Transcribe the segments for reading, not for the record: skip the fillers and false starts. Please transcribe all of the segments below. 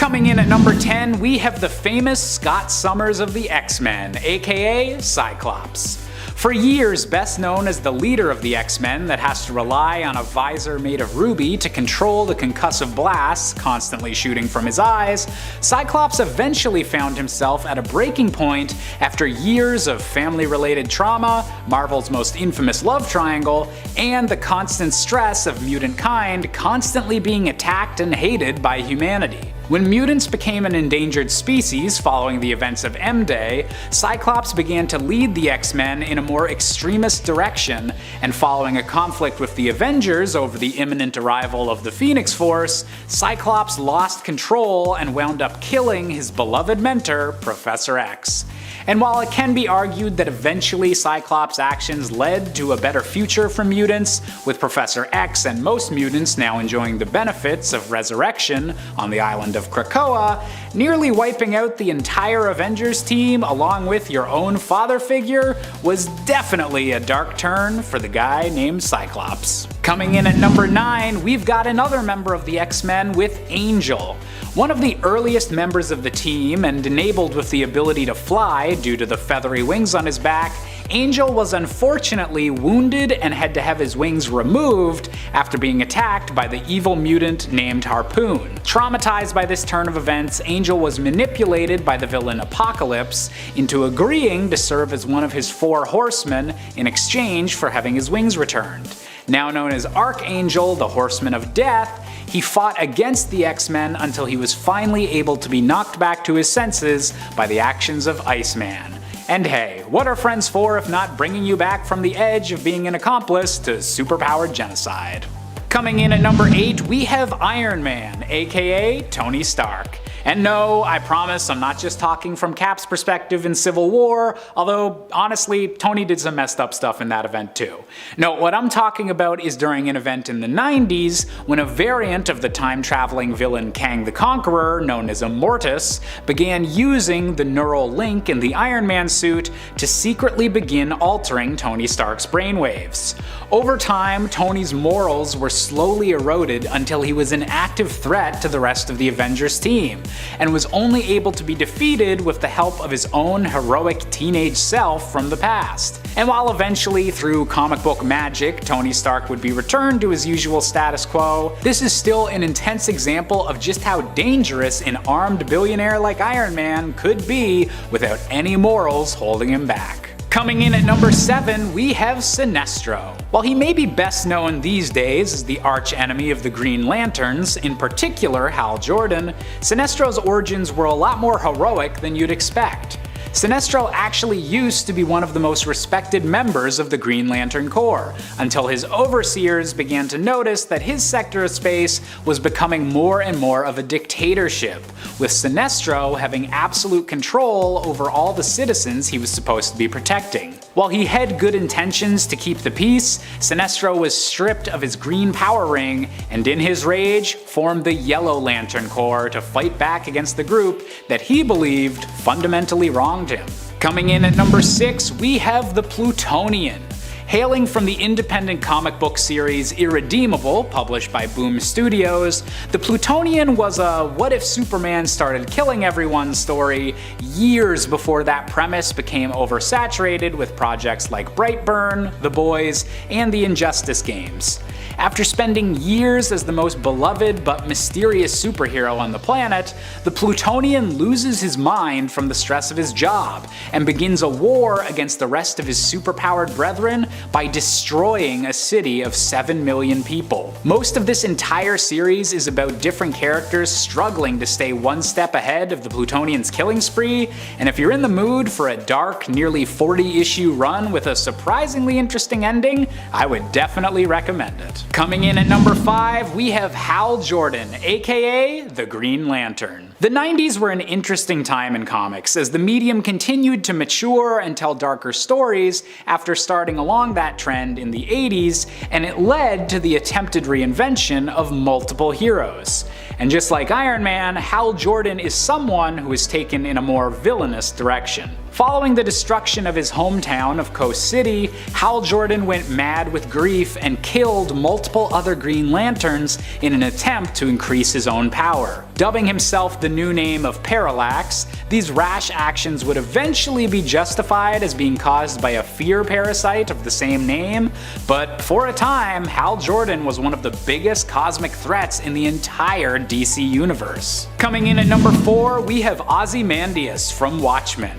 Coming in at number 10, we have the famous Scott Summers of the X-Men, aka Cyclops. For years best known as the leader of the X-Men that has to rely on a visor made of ruby to control the concussive blasts constantly shooting from his eyes, Cyclops eventually found himself at a breaking point after years of family-related trauma, Marvel's most infamous love triangle, and the constant stress of mutant kind constantly being attacked and hated by humanity. When mutants became an endangered species following the events of M-Day, Cyclops began to lead the X-Men in a more extremist direction, and following a conflict with the Avengers over the imminent arrival of the Phoenix Force, Cyclops lost control and wound up killing his beloved mentor, Professor X. And while it can be argued that eventually Cyclops' actions led to a better future for mutants, with Professor X and most mutants now enjoying the benefits of resurrection on the island of Krakoa, nearly wiping out the entire Avengers team along with your own father figure was definitely a dark turn for the guy named Cyclops. Coming in at number 9, we've got another member of the X-Men with Angel. One of the earliest members of the team and enabled with the ability to fly due to the feathery wings on his back, Angel was unfortunately wounded and had to have his wings removed after being attacked by the evil mutant named Harpoon. Traumatized by this turn of events, Angel was manipulated by the villain Apocalypse into agreeing to serve as one of his 4 horsemen in exchange for having his wings returned. Now known as Archangel, the Horseman of Death, he fought against the X-Men until he was finally able to be knocked back to his senses by the actions of Iceman. And hey, what are friends for if not bringing you back from the edge of being an accomplice to superpowered genocide? Coming in at number 8, we have Iron Man, aka Tony Stark. And no, I promise I'm not just talking from Cap's perspective in Civil War, although honestly, Tony did some messed up stuff in that event too. No, what I'm talking about is during an event in the 90s when a variant of the time-traveling villain Kang the Conqueror, known as Immortus, began using the neural link in the Iron Man suit to secretly begin altering Tony Stark's brainwaves. Over time, Tony's morals were slowly eroded until he was an active threat to the rest of the Avengers team, and was only able to be defeated with the help of his own heroic teenage self from the past. And while eventually, through comic book magic, Tony Stark would be returned to his usual status quo, this is still an intense example of just how dangerous an armed billionaire like Iron Man could be without any morals holding him back. Coming in at number 7, we have Sinestro. While he may be best known these days as the arch-enemy of the Green Lanterns, in particular Hal Jordan, Sinestro's origins were a lot more heroic than you'd expect. Sinestro actually used to be one of the most respected members of the Green Lantern Corps, until his overseers began to notice that his sector of space was becoming more and more of a dictatorship, with Sinestro having absolute control over all the citizens he was supposed to be protecting. While he had good intentions to keep the peace, Sinestro was stripped of his green power ring, and in his rage formed the Yellow Lantern Corps to fight back against the group that he believed fundamentally wronged him. Coming in at number 6, we have the Plutonian. Hailing from the independent comic book series Irredeemable, published by Boom Studios, the Plutonian was a what if Superman started killing everyone story years before that premise became oversaturated with projects like Brightburn, The Boys, and the Injustice games. After spending years as the most beloved but mysterious superhero on the planet, the Plutonian loses his mind from the stress of his job, and begins a war against the rest of his superpowered brethren by destroying a city of 7 million people. Most of this entire series is about different characters struggling to stay one step ahead of the Plutonian's killing spree, and if you're in the mood for a dark, nearly 40-issue run with a surprisingly interesting ending, I would definitely recommend it. Coming in at number 5, we have Hal Jordan, aka the Green Lantern. The 90s were an interesting time in comics, as the medium continued to mature and tell darker stories after starting along that trend in the 80s, and it led to the attempted reinvention of multiple heroes. And just like Iron Man, Hal Jordan is someone who is taken in a more villainous direction. Following the destruction of his hometown of Coast City, Hal Jordan went mad with grief and killed multiple other Green Lanterns in an attempt to increase his own power. Dubbing himself the new name of Parallax, these rash actions would eventually be justified as being caused by a fear parasite of the same name, but for a time, Hal Jordan was one of the biggest cosmic threats in the entire DC universe. Coming in at number 4, we have Ozymandias from Watchmen.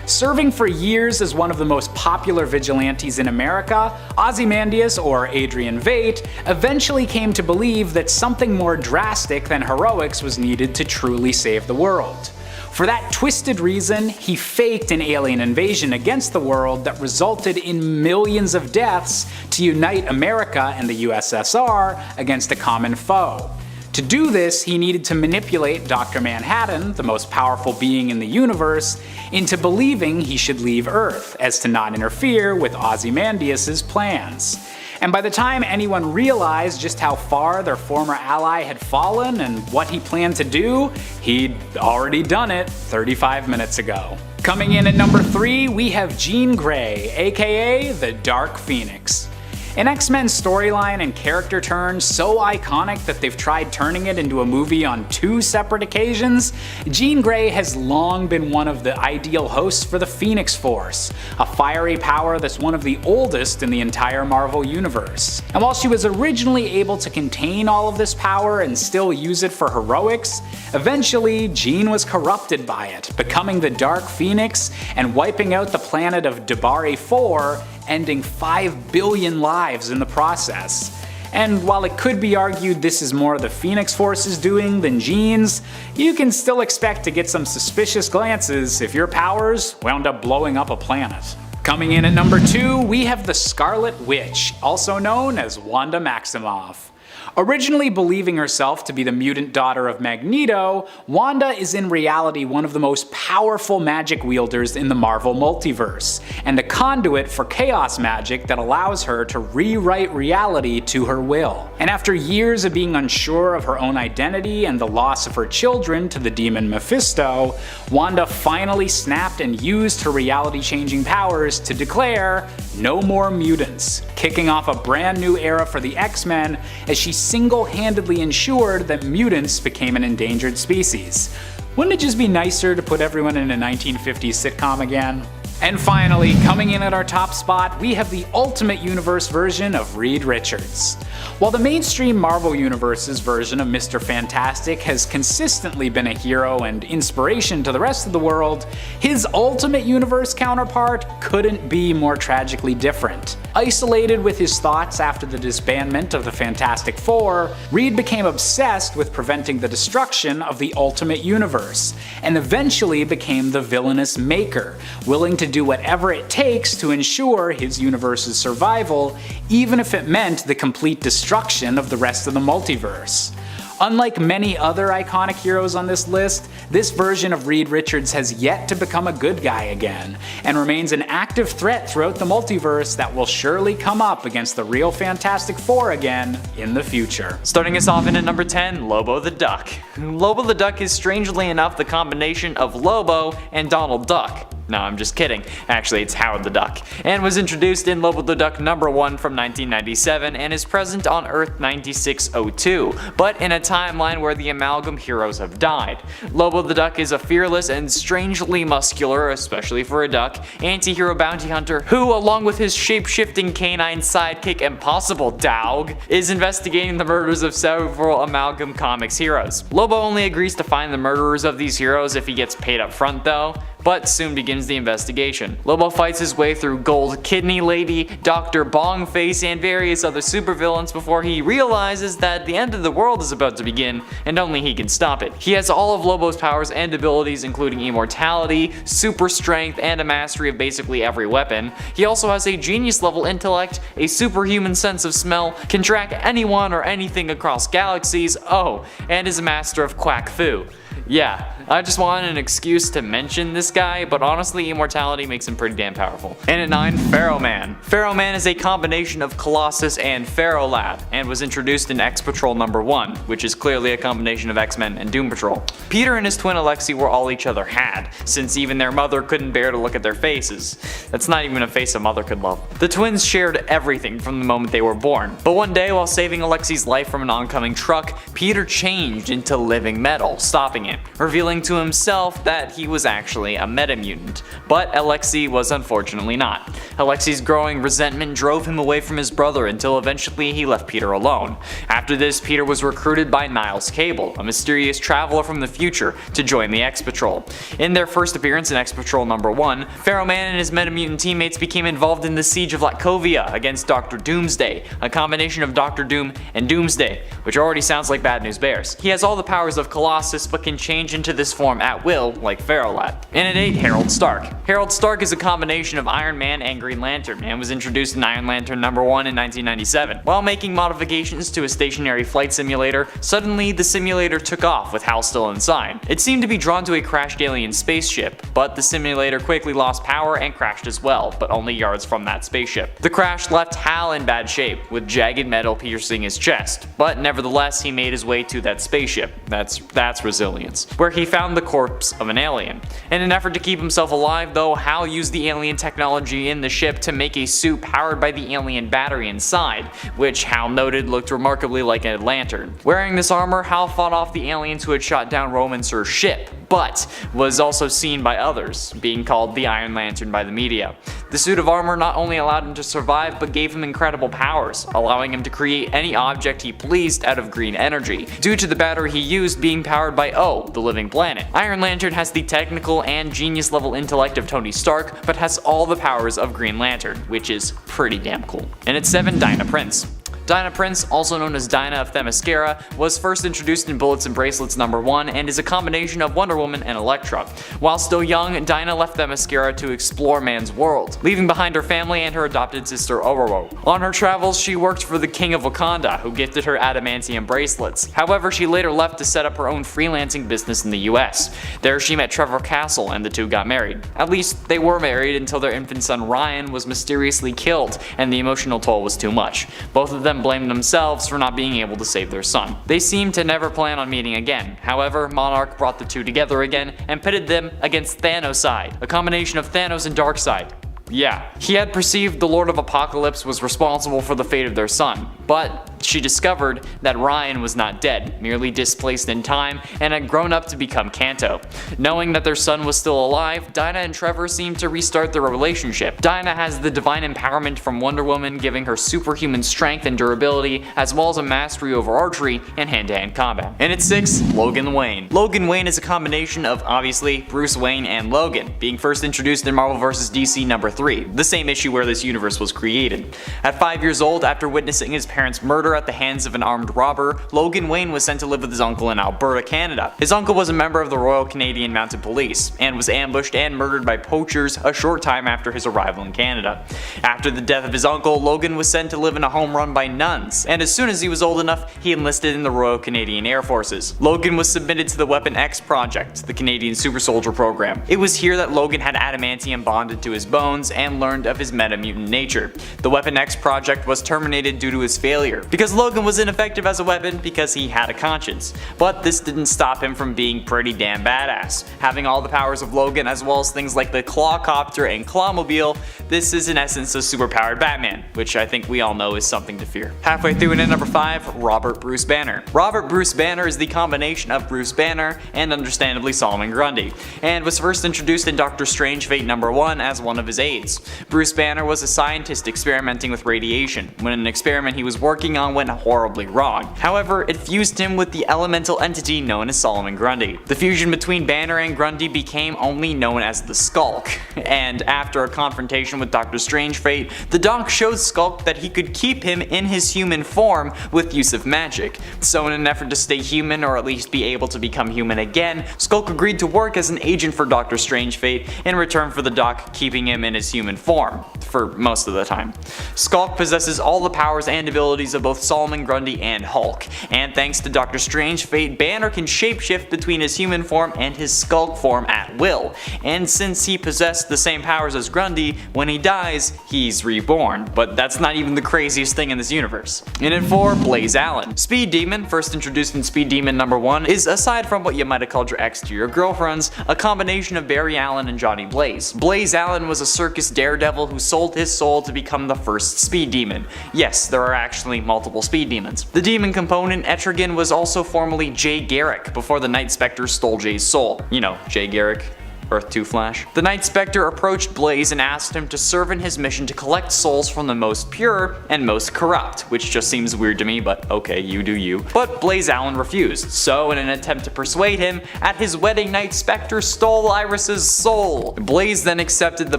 Serving for years as one of the most popular vigilantes in America, Ozymandias, or Adrian Veidt, eventually came to believe that something more drastic than heroics was needed to truly save the world. For that twisted reason, he faked an alien invasion against the world that resulted in millions of deaths to unite America and the USSR against a common foe. To do this, he needed to manipulate Dr. Manhattan, the most powerful being in the universe, into believing he should leave Earth, as to not interfere with Ozymandias' plans. And by the time anyone realized just how far their former ally had fallen and what he planned to do, he'd already done it 35 minutes ago. Coming in at number 3, we have Jean Grey, aka the Dark Phoenix. An X-Men storyline and character turn so iconic that they've tried turning it into a movie on 2 separate occasions, Jean Grey has long been one of the ideal hosts for the Phoenix Force, a fiery power that's one of the oldest in the entire Marvel universe. And while she was originally able to contain all of this power and still use it for heroics, eventually Jean was corrupted by it, becoming the Dark Phoenix and wiping out the planet of Debari 4, ending 5 billion lives in the process. And while it could be argued this is more the Phoenix Force's doing than Jean's, you can still expect to get some suspicious glances if your powers wound up blowing up a planet. Coming in at number 2, we have the Scarlet Witch, also known as Wanda Maximoff. Originally believing herself to be the mutant daughter of Magneto, Wanda is in reality one of the most powerful magic wielders in the Marvel multiverse, and a conduit for chaos magic that allows her to rewrite reality to her will. And after years of being unsure of her own identity and the loss of her children to the demon Mephisto, Wanda finally snapped and used her reality-changing powers to declare no more mutants, kicking off a brand new era for the X-Men as she single-handedly ensured that mutants became an endangered species. Wouldn't it just be nicer to put everyone in a 1950s sitcom again? And finally, coming in at our top spot, we have the Ultimate Universe version of Reed Richards. While the mainstream Marvel Universe's version of Mr. Fantastic has consistently been a hero and inspiration to the rest of the world, his Ultimate Universe counterpart couldn't be more tragically different. Isolated with his thoughts after the disbandment of the Fantastic Four, Reed became obsessed with preventing the destruction of the Ultimate Universe, and eventually became the villainous Maker, willing to do whatever it takes to ensure his universe's survival, even if it meant the complete destruction of the rest of the multiverse. Unlike many other iconic heroes on this list, this version of Reed Richards has yet to become a good guy again, and remains an active threat throughout the multiverse that will surely come up against the real Fantastic Four again in the future. Starting us off in at number 10, Lobo the Duck. Lobo the Duck is strangely enough the combination of Lobo and Donald Duck. No, I'm just kidding. Actually, it's Howard the Duck, and was introduced in Lobo the Duck number 1 from 1997 and is present on Earth 9602, but in a timeline where the Amalgam heroes have died. Lobo the Duck is a fearless and strangely muscular, especially for a duck, anti-hero bounty hunter who, along with his shape-shifting canine sidekick Impossible Dog, is investigating the murders of several Amalgam Comics heroes. Lobo only agrees to find the murderers of these heroes if he gets paid up front though, but soon begins the investigation. Lobo fights his way through Gold Kidney Lady, Dr. Bongface, and various other supervillains before he realizes that the end of the world is about to begin, and only he can stop it. He has all of Lobo's powers and abilities, including immortality, super strength, and a mastery of basically every weapon. He also has a genius level intellect, a superhuman sense of smell, can track anyone or anything across galaxies, oh, and is a master of Quack Fu. Yeah, I just wanted an excuse to mention this guy, but honestly immortality makes him pretty damn powerful. And at 9, Pharaoh Man. Pharaoh Man is a combination of Colossus and Pharaoh Lad, and was introduced in X-Patrol number 1, which is clearly a combination of X-Men and Doom Patrol. Peter and his twin Alexei were all each other had, since even their mother couldn't bear to look at their faces. That's not even a face a mother could love. The twins shared everything from the moment they were born, but one day while saving Alexei's life from an oncoming truck, Peter changed into living metal, stopping it, revealing to himself that he was actually a metamutant. But Alexei was unfortunately not. Alexei's growing resentment drove him away from his brother until eventually he left Peter alone. After this, Peter was recruited by Niles Cable, a mysterious traveler from the future, to join the X-Patrol. In their first appearance in X-Patrol number 1, Pharaoh Man and his metamutant teammates became involved in the siege of Latkovia against Dr. Doomsday, a combination of Dr. Doom and Doomsday, which already sounds like Bad News Bears. He has all the powers of Colossus but can change into this form at will, like Pharaoh Lad. And at 8, Harold Stark. Harold Stark is a combination of Iron Man and Green Lantern, and was introduced in Iron Lantern number 1 in 1997. While making modifications to a stationary flight simulator, suddenly the simulator took off with Hal still inside. It seemed to be drawn to a crashed alien spaceship, but the simulator quickly lost power and crashed as well, but only yards from that spaceship. The crash left Hal in bad shape, with jagged metal piercing his chest, but nevertheless he made his way to that spaceship. That's resilience, where he found the corpse of an alien. In an effort to keep himself alive though, Hal used the alien technology in the ship to make a suit powered by the alien battery inside, which Hal noted looked remarkably like a lantern. Wearing this armor, Hal fought off the aliens who had shot down Romancer's ship, but was also seen by others, being called the Iron Lantern by the media. The suit of armor not only allowed him to survive, but gave him incredible powers, allowing him to create any object he pleased out of green energy, due to the battery he used being powered by O, the living planet. Iron Lantern has the technical and genius level intellect of Tony Stark, but has all the powers of Green Lantern, which is pretty damn cool. And at 7, Dinah Prince. Dinah Prince, also known as Dinah of Themyscira, was first introduced in Bullets and Bracelets number 1 and is a combination of Wonder Woman and Elektra. While still young, Dinah left Themyscira to explore man's world, leaving behind her family and her adopted sister Ororo. On her travels, she worked for the King of Wakanda, who gifted her adamantium bracelets. However, she later left to set up her own freelancing business in the US. There she met Trevor Castle and the two got married. At least, they were married until their infant son Ryan was mysteriously killed, and the emotional toll was too much. Both of them blamed themselves for not being able to save their son. They seemed to never plan on meeting again. However, Monarch brought the two together again and pitted them against Thanoside, a combination of Thanos and Darkseid. Yeah, he had perceived the Lord of Apocalypse was responsible for the fate of their son, but she discovered that Ryan was not dead, merely displaced in time, and had grown up to become Kanto. Knowing that their son was still alive, Dinah and Trevor seemed to restart their relationship. Dinah has the divine empowerment from Wonder Woman, giving her superhuman strength and durability, as well as a mastery over archery and hand-to-hand combat. And at 6, Logan Wayne. Logan Wayne is a combination of, obviously, Bruce Wayne and Logan, being first introduced in Marvel vs. DC number 3, the same issue where this universe was created. At 5 years old, after witnessing his parents' murder at the hands of an armed robber, Logan Wayne was sent to live with his uncle in Alberta, Canada. His uncle was a member of the Royal Canadian Mounted Police, and was ambushed and murdered by poachers a short time after his arrival in Canada. After the death of his uncle, Logan was sent to live in a home run by nuns, and as soon as he was old enough, he enlisted in the Royal Canadian Air Forces. Logan was submitted to the Weapon X Project, the Canadian Super Soldier program. It was here that Logan had adamantium bonded to his bones and learned of his metamutant nature. The Weapon X Project was terminated due to his failure, because Logan was ineffective as a weapon because he had a conscience. But this didn't stop him from being pretty damn badass. Having all the powers of Logan as well as things like the Clawcopter and Clawmobile, this is in essence a superpowered Batman, which I think we all know is something to fear. Halfway through and at number 5, Robert Bruce Banner. Robert Bruce Banner is the combination of Bruce Banner and understandably Solomon Grundy, and was first introduced in Doctor Strange Fate number 1 as one of his aides. Bruce Banner was a scientist experimenting with radiation, when an experiment he was working on went horribly wrong. However, it fused him with the elemental entity known as Solomon Grundy. The fusion between Banner and Grundy became only known as the Skulk, and after a confrontation with Doctor Strange Fate, the Doc showed Skulk that he could keep him in his human form with use of magic. So in an effort to stay human, or at least be able to become human again, Skulk agreed to work as an agent for Doctor Strange Fate in return for the Doc keeping him in his human form. for most of the time. Skulk possesses all the powers and abilities of both Solomon Grundy and Hulk, and thanks to Doctor Strange Fate, Banner can shapeshift between his human form and his Skulk form at will, and since he possessed the same powers as Grundy, when he dies, he's reborn, but that's not even the craziest thing in this universe. And in 4, Blaze Allen. Speed Demon, first introduced in Speed Demon number 1, is, aside from what you might have called your ex to your girlfriends, a combination of Barry Allen and Johnny Blaze. Blaze Allen was a circus daredevil who sold his soul to become the first Speed Demon. Yes, there are actually multiple Speed Demons. The demon component, Etrigan, was also formerly Jay Garrick, before the Night Spectre stole Jay's soul. You know, Jay Garrick. Earth 2 Flash. The Night Spectre approached Blaze and asked him to serve in his mission to collect souls from the most pure and most corrupt, which just seems weird to me, but okay, you do you. But Blaze Allen refused, so in an attempt to persuade him, at his wedding Night Spectre stole Iris's soul. Blaze then accepted the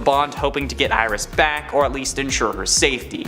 bond, hoping to get Iris back, or at least ensure her safety.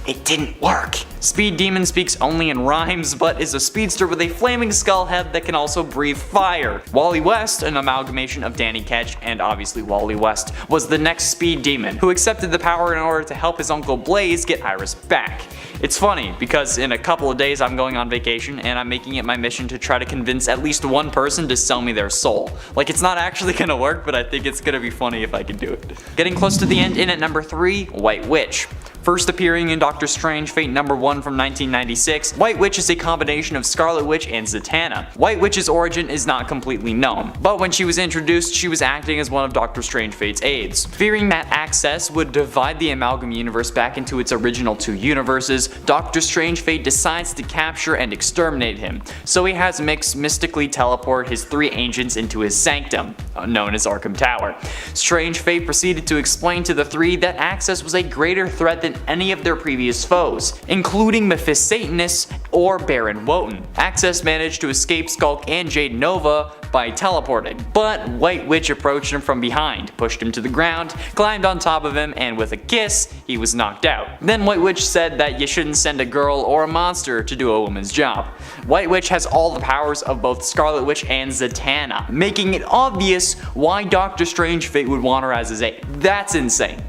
It didn't work. Speed Demon speaks only in rhymes, but is a speedster with a flaming skull head that can also breathe fire. Wally West, an amalgamation of Danny Ketch and obviously Wally West, was the next Speed Demon, who accepted the power in order to help his uncle Blaze get Iris back. It's funny, because in a couple of days I'm going on vacation and I'm making it my mission to try to convince at least one person to sell me their soul. Like, it's not actually gonna work, but I think it's gonna be funny if I can do it. Getting close to the end, in at number 3, White Witch. First appearing in Doctor Strange Fate number 1 from 1996, White Witch is a combination of Scarlet Witch and Zatanna. White Witch's origin is not completely known, but when she was introduced, she was acting as one of Doctor Strange Fate's aides. Fearing that access would divide the Amalgam universe back into its original 2 universes, Doctor Strange Fate decides to capture and exterminate him, so he has Mix mystically teleport his 3 agents into his sanctum, known as Arkham Tower. Strange Fate proceeded to explain to the 3 that Access was a greater threat than any of their previous foes, including Mephisatanus or Baron Wotan. Access managed to escape Skulk and Jade Nova by teleporting, but White Witch approached him from behind, pushed him to the ground, climbed on top of him, and with a kiss, he was knocked out. Then White Witch said that you shouldn't send a girl or a monster to do a woman's job. White Witch has all the powers of both Scarlet Witch and Zatanna, making it obvious why Doctor Strange Fate would want her as his aide. That's insane.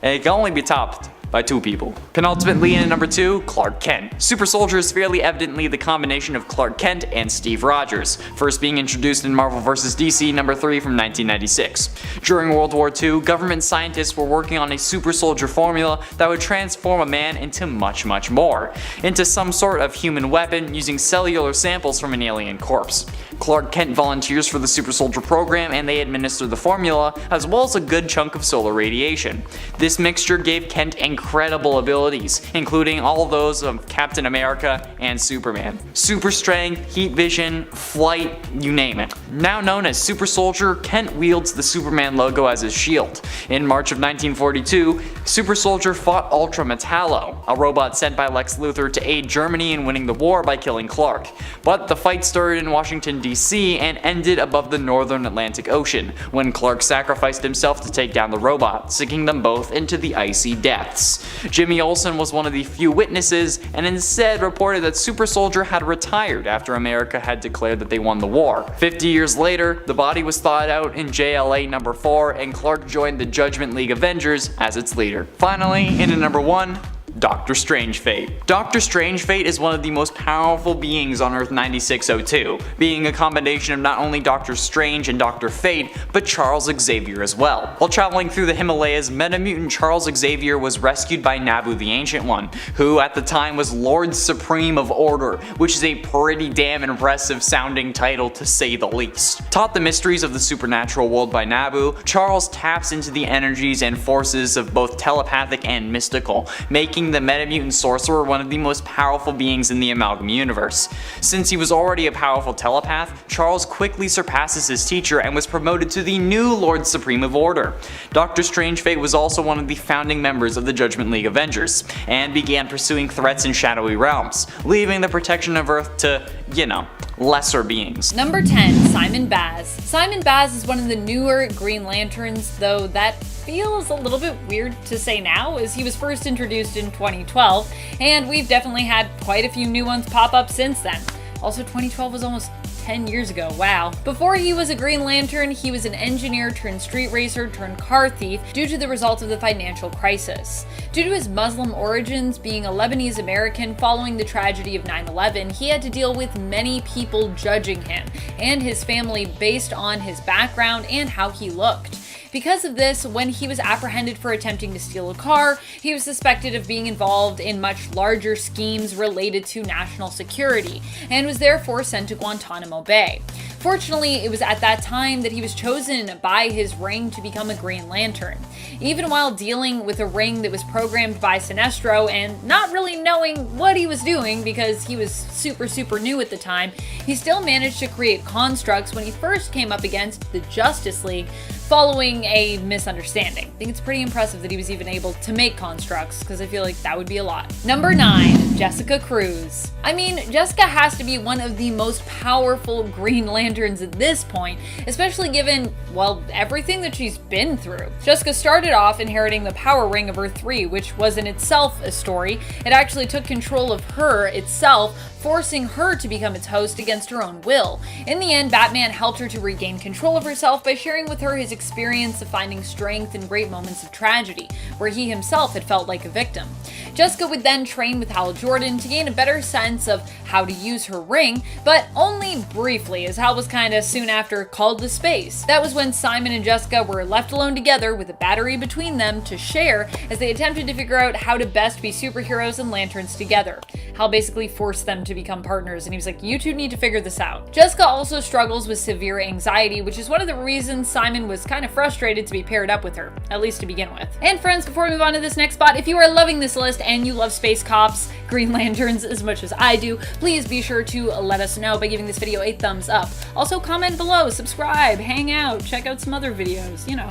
And it can only be topped by 2 people. Penultimately in at number 2, Clark Kent. Super Soldier is fairly evidently the combination of Clark Kent and Steve Rogers, first being introduced in Marvel vs. DC number 3 from 1996. During World War II, government scientists were working on a super soldier formula that would transform a man into much more, into some sort of human weapon using cellular samples from an alien corpse. Clark Kent volunteers for the Super Soldier program and they administer the formula, as well as a good chunk of solar radiation. This mixture gave Kent incredible abilities, including all those of Captain America and Superman. Super strength, heat vision, flight, you name it. Now known as Super Soldier, Kent wields the Superman logo as his shield. In March of 1942, Super Soldier fought Ultra Metallo, a robot sent by Lex Luthor to aid Germany in winning the war by killing Clark. But the fight started in Washington, DC and ended above the northern Atlantic Ocean, when Clark sacrificed himself to take down the robot, sinking them both into the icy depths. Jimmy Olsen was one of the few witnesses and instead reported that Super Soldier had retired after America had declared that they won the war. 50 years later, the body was thawed out in JLA number 4 and Clark joined the Judgment League Avengers as its leader. Finally, in at number 1, Doctor Strange Fate. Doctor Strange Fate is one of the most powerful beings on Earth 9602, being a combination of not only Doctor Strange and Dr. Fate, but Charles Xavier as well. While traveling through the Himalayas, Metamutant Charles Xavier was rescued by Nabu the Ancient One, who at the time was Lord Supreme of Order, which is a pretty damn impressive sounding title to say the least. Taught the mysteries of the supernatural world by Nabu, Charles taps into the energies and forces of both telepathic and mystical, making the Metamutant Sorcerer one of the most powerful beings in the Amalgam universe. Since he was already a powerful telepath, Charles quickly surpasses his teacher and was promoted to the new Lord Supreme of Order. Doctor Strange Fate was also one of the founding members of the Judgment League Avengers, and began pursuing threats in shadowy realms, leaving the protection of Earth to, you know, lesser beings. Number 10, Simon Baz. Simon Baz is one of the newer Green Lanterns, though that feels a little bit weird to say now, as he was first introduced in 2012, and we've definitely had quite a few new ones pop up since then. Also, 2012 was almost 10 years ago, wow. Before he was a Green Lantern, he was an engineer turned street racer turned car thief due to the result of the financial crisis. Due to his Muslim origins, being a Lebanese American following the tragedy of 9/11, he had to deal with many people judging him and his family based on his background and how he looked. Because of this, when he was apprehended for attempting to steal a car, he was suspected of being involved in much larger schemes related to national security, and was therefore sent to Guantanamo Bay. Fortunately, it was at that time that he was chosen by his ring to become a Green Lantern. Even while dealing with a ring that was programmed by Sinestro and not really knowing what he was doing because he was super new at the time, he still managed to create constructs when he first came up against the Justice League following a misunderstanding. I think it's pretty impressive that he was even able to make constructs, because I feel like that would be a lot. Number 9, Jessica Cruz. I mean, Jessica has to be one of the most powerful Green Lanterns at this point, especially given, well, everything that she's been through. Jessica started off inheriting the power ring of Earth 3, which was in itself a story. It actually took control of her itself, forcing her to become its host against her own will. In the end, Batman helped her to regain control of herself by sharing with her his experience of finding strength in great moments of tragedy, where he himself had felt like a victim. Jessica would then train with Hal Jordan to gain a better sense of how to use her ring, but only briefly, as Hal was kinda soon after called to space. That was when Simon and Jessica were left alone together with a battery between them to share as they attempted to figure out how to best be superheroes and lanterns together. Hal basically forced them to become partners, and he was like, you two need to figure this out. Jessica also struggles with severe anxiety, which is one of the reasons Simon was kind of frustrated to be paired up with her, at least to begin with. And friends, before we move on to this next spot, if you are loving this list and you love space cops, Green Lanterns as much as I do, please be sure to let us know by giving this video a thumbs up. Also comment below, subscribe, hang out, check out some other videos, you know.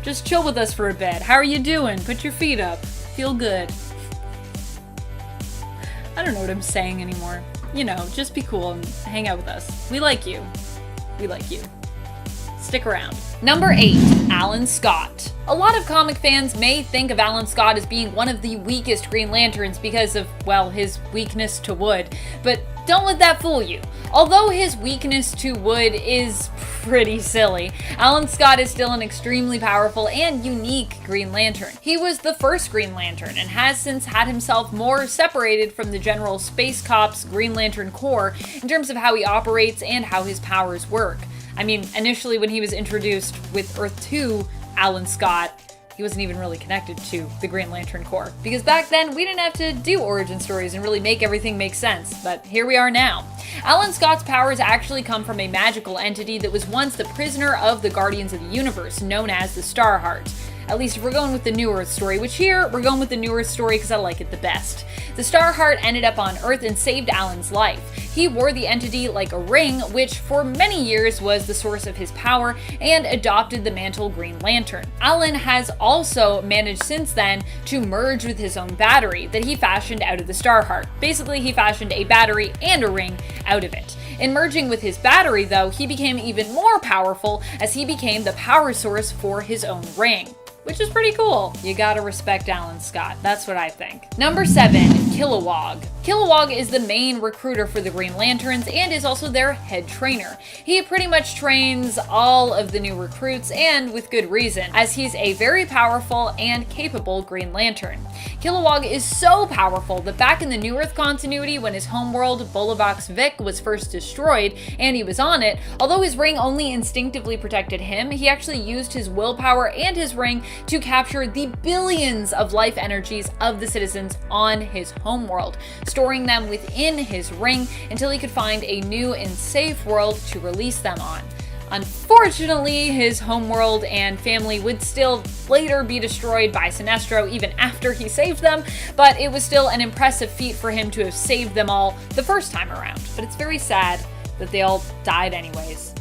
Just chill with us for a bit. How are you doing? Put your feet up. Feel good. I don't know what I'm saying anymore. You know, just be cool and hang out with us. We like you. We like you. Stick around. Number 8, Alan Scott. A lot of comic fans may think of Alan Scott as being one of the weakest Green Lanterns because of, well, his weakness to wood, but don't let that fool you. Although his weakness to wood is pretty silly, Alan Scott is still an extremely powerful and unique Green Lantern. He was the first Green Lantern and has since had himself more separated from the general Space Cops Green Lantern Corps in terms of how he operates and how his powers work. I mean, initially when he was introduced with Earth 2, Alan Scott, he wasn't even really connected to the Green Lantern Corps. Because back then, we didn't have to do origin stories and really make everything make sense, but here we are now. Alan Scott's powers actually come from a magical entity that was once the prisoner of the Guardians of the Universe, known as the Starheart. At least if we're going with the New Earth story, which here, we're going with the New Earth story because I like it the best. The Starheart ended up on Earth and saved Alan's life. He wore the entity like a ring, which for many years was the source of his power, and adopted the mantle Green Lantern. Alan has also managed since then to merge with his own battery that he fashioned out of the Starheart. Basically, he fashioned a battery and a ring out of it. In merging with his battery, though, he became even more powerful as he became the power source for his own ring, which is pretty cool. You gotta respect Alan Scott. That's what I think. Number 7, KILOWOG. KILOWOG is the main recruiter for the Green Lanterns and is also their head trainer. He pretty much trains all of the new recruits, and with good reason, as he's a very powerful and capable Green Lantern. KILOWOG is so powerful that back in the New Earth continuity, when his homeworld, Bolivax Vic, was first destroyed and he was on it, although his ring only instinctively protected him, he actually used his willpower and his ring to capture the billions of life energies of the citizens on his homeworld, storing them within his ring until he could find a new and safe world to release them on. Unfortunately, his homeworld and family would still later be destroyed by Sinestro even after he saved them, but it was still an impressive feat for him to have saved them all the first time around. But it's very sad that they all died anyways.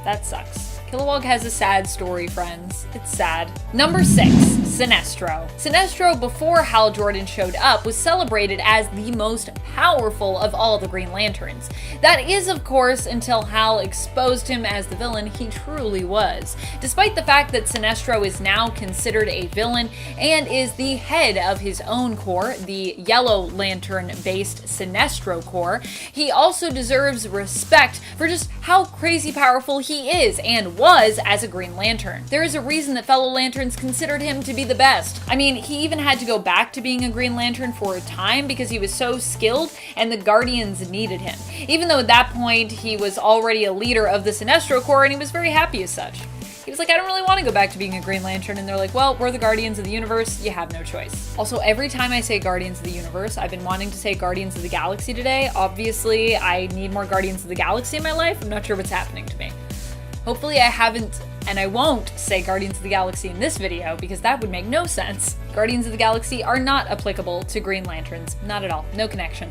That sucks. Kilowog has a sad story, friends. It's sad. Number 6, Sinestro. Sinestro, before Hal Jordan showed up, was celebrated as the most powerful of all the Green Lanterns. That is, of course, until Hal exposed him as the villain he truly was. Despite the fact that Sinestro is now considered a villain and is the head of his own corps, the Yellow Lantern-based Sinestro Corps, he also deserves respect for just how crazy powerful he is and was as a Green Lantern. There is a reason that fellow Lanterns considered him to be the best. I mean, he even had to go back to being a Green Lantern for a time because he was so skilled and the Guardians needed him. Even though at that point he was already a leader of the Sinestro Corps and he was very happy as such. He was like, I don't really want to go back to being a Green Lantern, and they're like, well, we're the Guardians of the Universe, you have no choice. Also, every time I say Guardians of the Universe, I've been wanting to say Guardians of the Galaxy today. Obviously, I need more Guardians of the Galaxy in my life. I'm not sure what's happening to me. Hopefully I haven't, and I won't say Guardians of the Galaxy in this video, because that would make no sense. Guardians of the Galaxy are not applicable to Green Lanterns. Not at all. No connection.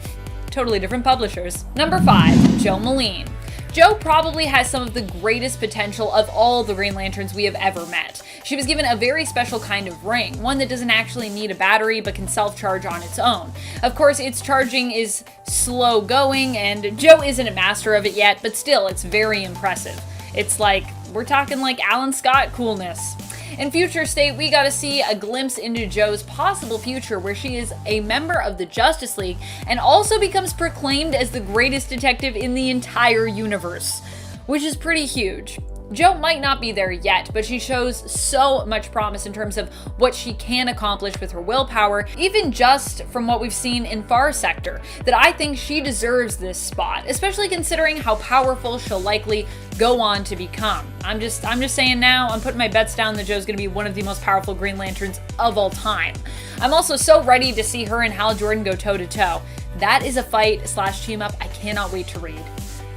Totally different publishers. Number 5, Jo Malene. Jo probably has some of the greatest potential of all the Green Lanterns we have ever met. She was given a very special kind of ring, one that doesn't actually need a battery but can self-charge on its own. Of course, its charging is slow going, and Jo isn't a master of it yet, but still, it's very impressive. It's like, we're talking like Alan Scott coolness. In Future State, we got to see a glimpse into Jo's possible future where she is a member of the Justice League and also becomes proclaimed as the greatest detective in the entire universe, which is pretty huge. Jo might not be there yet, but she shows so much promise in terms of what she can accomplish with her willpower, even just from what we've seen in Far Sector, that I think she deserves this spot, especially considering how powerful she'll likely go on to become. I'm just saying now, I'm putting my bets down that Jo's gonna be one of the most powerful Green Lanterns of all time. I'm also so ready to see her and Hal Jordan go toe to toe. That is a fight / team up I cannot wait to read.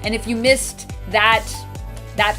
And if you missed that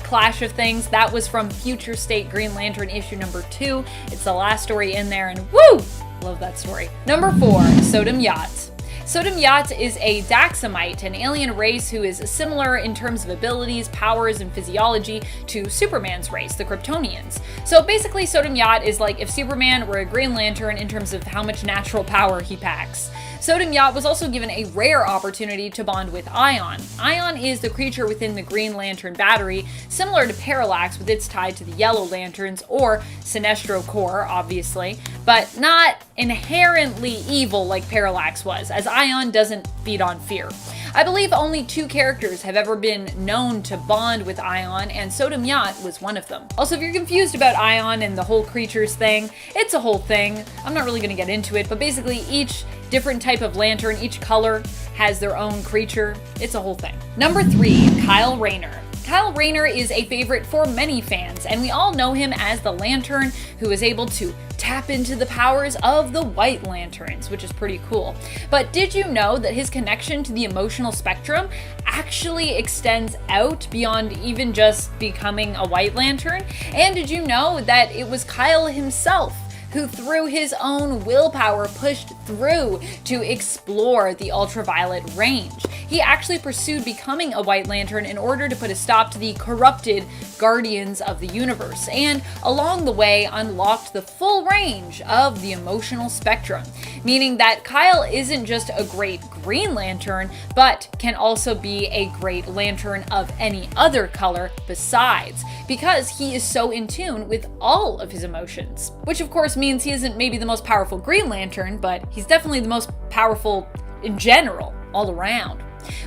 clash of things, that was from Future State Green Lantern issue number 2. It's the last story in there, and woo! Love that story. Number 4, Sodom Yat. Sodom Yat is a Daxamite, an alien race who is similar in terms of abilities, powers, and physiology to Superman's race, the Kryptonians. So basically, Sodom Yat is like if Superman were a Green Lantern in terms of how much natural power he packs. Sodom Yat was also given a rare opportunity to bond with Ion. Ion is the creature within the Green Lantern battery, similar to Parallax with its tie to the Yellow Lanterns, or Sinestro Corps, obviously, but not inherently evil like Parallax was, as Ion doesn't feed on fear. I believe only 2 characters have ever been known to bond with Ion, and Sodom Yat was one of them. Also, if you're confused about Ion and the whole creatures thing, it's a whole thing. I'm not really going to get into it, but basically each different type of lantern, each color has their own creature. It's a whole thing. Number 3, Kyle Rayner. Kyle Rayner is a favorite for many fans, and we all know him as the Lantern who is able to tap into the powers of the White Lanterns, which is pretty cool. But did you know that his connection to the emotional spectrum actually extends out beyond even just becoming a White Lantern? And did you know that it was Kyle himself who through his own willpower pushed through to explore the ultraviolet range? He actually pursued becoming a White Lantern in order to put a stop to the corrupted Guardians of the Universe, and along the way unlocked the full range of the emotional spectrum, meaning that Kyle isn't just a great Green Lantern, but can also be a great Lantern of any other color besides, because he is so in tune with all of his emotions. Which of course means he isn't maybe the most powerful Green Lantern, but he's definitely the most powerful in general, all around.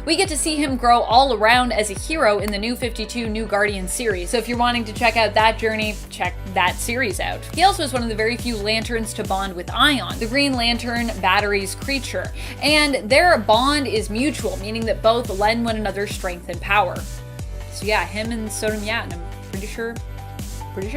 We get to see him grow all around as a hero in the New 52 New Guardian series, so if you're wanting to check out that journey, check that series out. He also is one of the very few Lanterns to bond with Ion, the Green Lantern battery's creature, and their bond is mutual, meaning that both lend one another strength and power. So yeah, him and Sodom Yat, and I'm pretty sure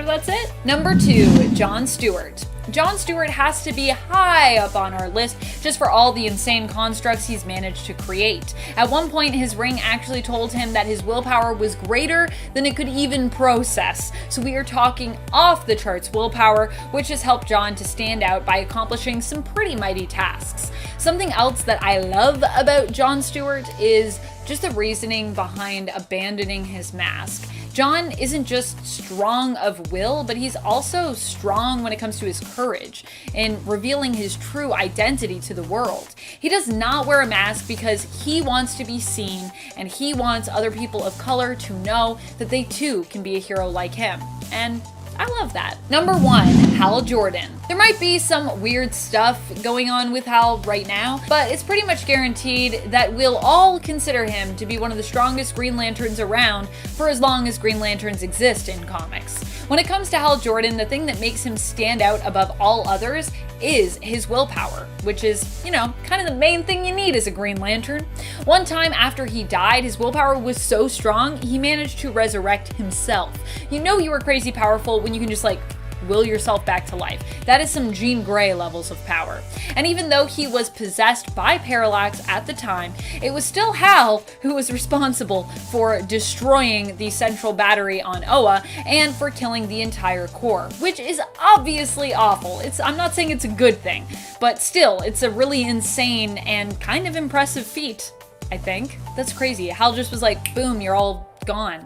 that's it. Number 2, John Stewart. John Stewart has to be high up on our list just for all the insane constructs he's managed to create. At one point, his ring actually told him that his willpower was greater than it could even process. So we are talking off the charts willpower, which has helped John to stand out by accomplishing some pretty mighty tasks. Something else that I love about John Stewart is just the reasoning behind abandoning his mask. John isn't just strong of will, but he's also strong when it comes to his courage in revealing his true identity to the world. He does not wear a mask because he wants to be seen, and he wants other people of color to know that they too can be a hero like him. And I love that. Number 1, Hal Jordan. There might be some weird stuff going on with Hal right now, but it's pretty much guaranteed that we'll all consider him to be one of the strongest Green Lanterns around for as long as Green Lanterns exist in comics. When it comes to Hal Jordan, the thing that makes him stand out above all others is his willpower, which is, you know, kind of the main thing you need as a Green Lantern. One time after he died, his willpower was so strong, he managed to resurrect himself. You know you are crazy powerful when you can just like will yourself back to life. That is some Jean Grey levels of power. And even though he was possessed by Parallax at the time, it was still Hal who was responsible for destroying the central battery on Oa and for killing the entire Corps, which is obviously awful. I'm not saying it's a good thing, but still, it's a really insane and kind of impressive feat, I think. That's crazy. Hal just was like, boom, you're all gone.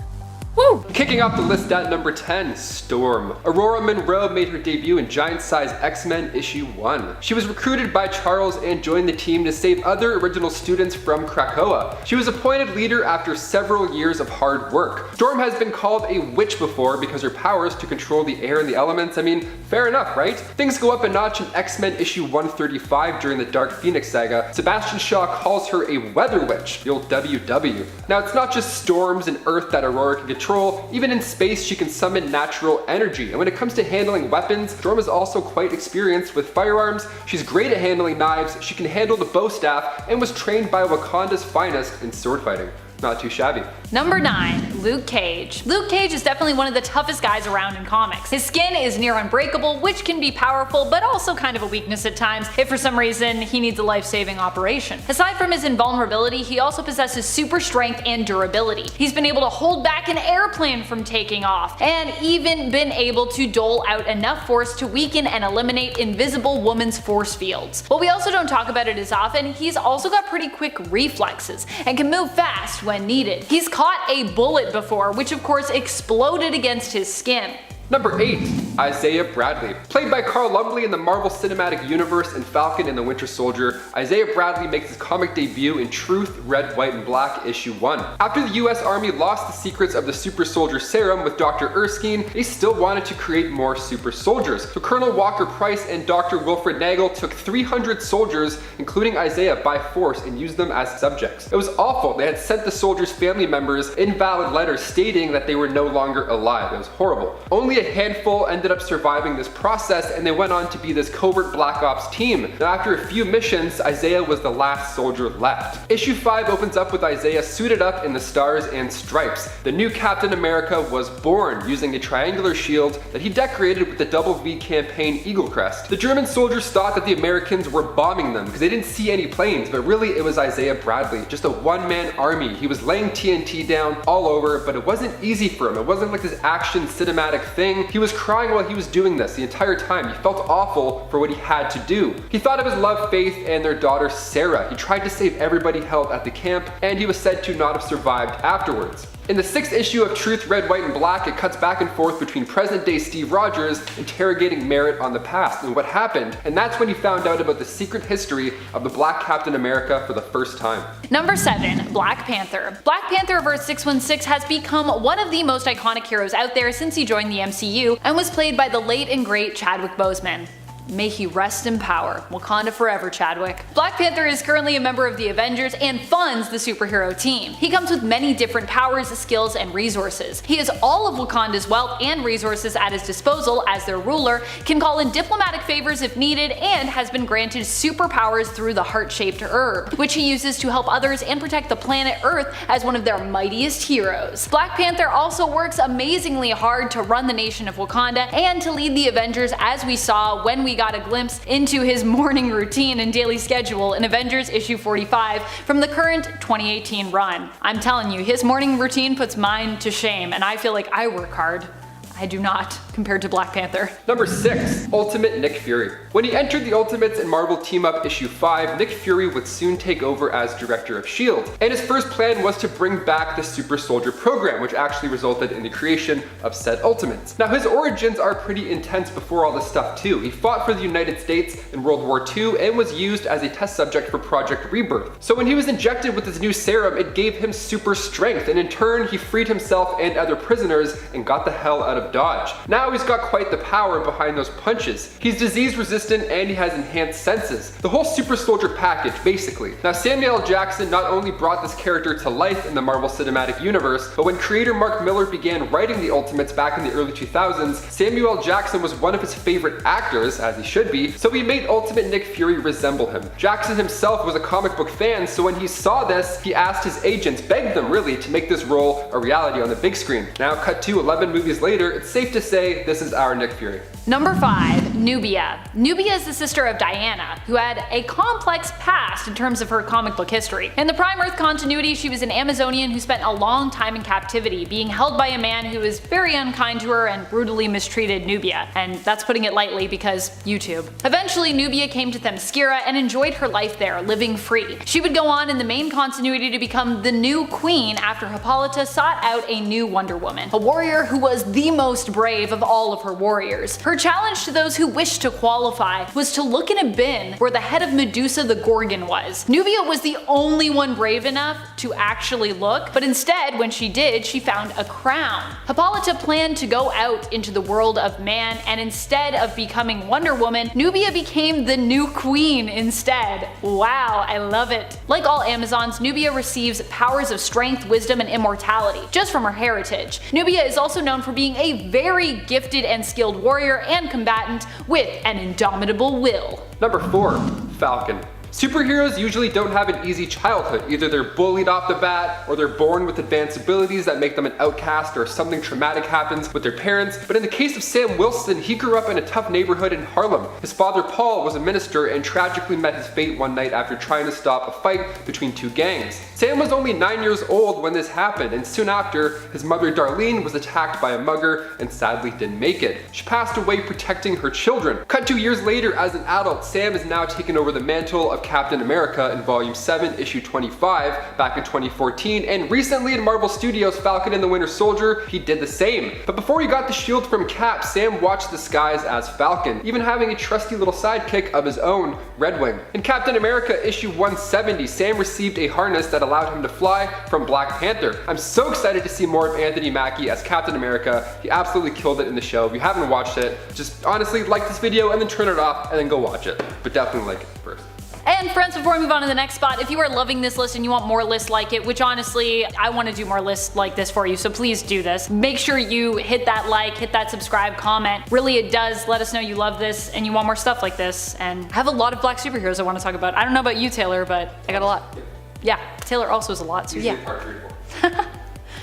Woo! Kicking off the list at number 10, Storm. Aurora Monroe made her debut in Giant Size X-Men issue 1. She was recruited by Charles and joined the team to save other original students from Krakoa. She was appointed leader after several years of hard work. Storm has been called a witch before because her powers to control the air and the elements. I mean, fair enough, right? Things go up a notch in X-Men issue 135 during the Dark Phoenix saga. Sebastian Shaw calls her a weather witch, the old WW. Now, it's not just storms and earth that Aurora can control. Even in space, she can summon natural energy. And when it comes to handling weapons, Storm is also quite experienced with firearms. She's great at handling knives, she can handle the bow staff, and was trained by Wakanda's finest in sword fighting. Not too shabby. Number 9, Luke Cage. Luke Cage is definitely one of the toughest guys around in comics. His skin is near unbreakable, which can be powerful, but also kind of a weakness at times if for some reason he needs a life-saving operation. Aside from his invulnerability, he also possesses super strength and durability. He's been able to hold back an airplane from taking off, and even been able to dole out enough force to weaken and eliminate Invisible Woman's force fields. While we also don't talk about it as often, he's also got pretty quick reflexes, and can move fast when needed. He's caught a bullet before, which of course exploded against his skin. Number 8, Isaiah Bradley. Played by Carl Lumbly in the Marvel Cinematic Universe and Falcon and the Winter Soldier, Isaiah Bradley makes his comic debut in Truth, Red, White, and Black issue 1. After the US Army lost the secrets of the super soldier serum with Dr. Erskine, they still wanted to create more super soldiers. So Colonel Walker Price and Dr. Wilfred Nagel took 300 soldiers, including Isaiah, by force and used them as subjects. It was awful. They had sent the soldiers' family members invalid letters stating that they were no longer alive. It was horrible. Only a handful ended up surviving this process, and they went on to be this covert Black Ops team. Now, after a few missions, Isaiah was the last soldier left. Issue 5 opens up with Isaiah suited up in the Stars and Stripes. The new Captain America was born using a triangular shield that he decorated with the Double V campaign Eagle Crest. The German soldiers thought that the Americans were bombing them because they didn't see any planes, but really it was Isaiah Bradley, just a one-man army. He was laying TNT down all over, but it wasn't easy for him. It wasn't like this action cinematic thing. He was crying while he was doing this the entire time. He felt awful for what he had to do. He thought of his love, Faith, and their daughter, Sarah. He tried to save everybody held at the camp, and he was said to not have survived afterwards. In the 6th issue of Truth, Red, White, and Black, it cuts back and forth between present-day Steve Rogers interrogating Merritt on the past and what happened, and that's when he found out about the secret history of the Black Captain America for the first time. Number 7, Black Panther. Black Panther vs. 616 has become one of the most iconic heroes out there since he joined the MCU, and was played by the late and great Chadwick Boseman. May he rest in power. Wakanda forever, Chadwick. Black Panther is currently a member of the Avengers and funds the superhero team. He comes with many different powers, skills, and resources. He has all of Wakanda's wealth and resources at his disposal as their ruler, can call in diplomatic favors if needed, and has been granted superpowers through the heart-shaped herb, which he uses to help others and protect the planet Earth as one of their mightiest heroes. Black Panther also works amazingly hard to run the nation of Wakanda and to lead the Avengers, as we saw when we got a glimpse into his morning routine and daily schedule in Avengers issue 45 from the current 2018 run. I'm telling you, his morning routine puts mine to shame, and I feel like I work hard. I do not. compared to Black Panther. Number 6. Ultimate Nick Fury. When he entered the Ultimates in Marvel Team Up issue 5, Nick Fury would soon take over as director of S.H.I.E.L.D. And his first plan was to bring back the Super Soldier program, which actually resulted in the creation of said Ultimates. Now his origins are pretty intense before all this stuff too. He fought for the United States in World War II and was used as a test subject for Project Rebirth. So when he was injected with his new serum, it gave him super strength, and in turn he freed himself and other prisoners and got the hell out of Dodge. Now he's got quite the power behind those punches. He's disease resistant and he has enhanced senses. The whole super soldier package, basically. Now Samuel L. Jackson not only brought this character to life in the Marvel Cinematic Universe, but when creator Mark Millar began writing the Ultimates back in the early 2000s, Samuel L. Jackson was one of his favorite actors, as he should be, so he made Ultimate Nick Fury resemble him. Jackson himself was a comic book fan, so when he saw this, he asked his agents, begged them really, to make this role a reality on the big screen. Now cut to 11 movies later, it's safe to say this is our Nick Fury. Number 5. Nubia. Nubia is the sister of Diana, who had a complex past in terms of her comic book history. In the Prime Earth continuity, she was an Amazonian who spent a long time in captivity, being held by a man who was very unkind to her and brutally mistreated Nubia. And that's putting it lightly because YouTube. Eventually, Nubia came to Themyscira and enjoyed her life there, living free. She would go on in the main continuity to become the new queen after Hippolyta sought out a new Wonder Woman, a warrior who was the most brave of all of her warriors. Her challenge to those who wished to qualify was to look in a bin where the head of Medusa the Gorgon was. Nubia was the only one brave enough to actually look, but instead, when she did, she found a crown. Hippolyta planned to go out into the world of man, and instead of becoming Wonder Woman, Nubia became the new queen instead. Wow, I love it. Like all Amazons, Nubia receives powers of strength, wisdom, and immortality, just from her heritage. Nubia is also known for being a very gifted and skilled warrior and combatant with an indomitable will. Number 4. Falcon. Superheroes usually don't have an easy childhood. Either they're bullied off the bat, or they're born with advanced abilities that make them an outcast, or something traumatic happens with their parents. But in the case of Sam Wilson, he grew up in a tough neighborhood in Harlem. His father Paul was a minister and tragically met his fate one night after trying to stop a fight between two gangs. Sam was only 9 years old when this happened, and soon after, his mother Darlene was attacked by a mugger and sadly didn't make it. She passed away protecting her children. Cut 2 years later, as an adult, Sam has now taken over the mantle of Captain America in Volume 7, Issue 25, back in 2014, and recently in Marvel Studios' Falcon and the Winter Soldier, he did the same. But before he got the shield from Cap, Sam watched the skies as Falcon, even having a trusty little sidekick of his own, Red Wing. In Captain America Issue 170, Sam received a harness that allowed him to fly from Black Panther. I'm so excited to see more of Anthony Mackie as Captain America. He absolutely killed it in the show. If you haven't watched it, just honestly like this video and then turn it off and then go watch it. But definitely like it first. And friends, before we move on to the next spot, if you are loving this list and you want more lists like it, which honestly, I want to do more lists like this for you, so please do this. Make sure you hit that like, hit that subscribe, comment. Really, it does let us know you love this and you want more stuff like this. And I have a lot of black superheroes I want to talk about. I don't know about you, Taylor, but I got a lot. Yeah, Taylor also has a lot, so yeah.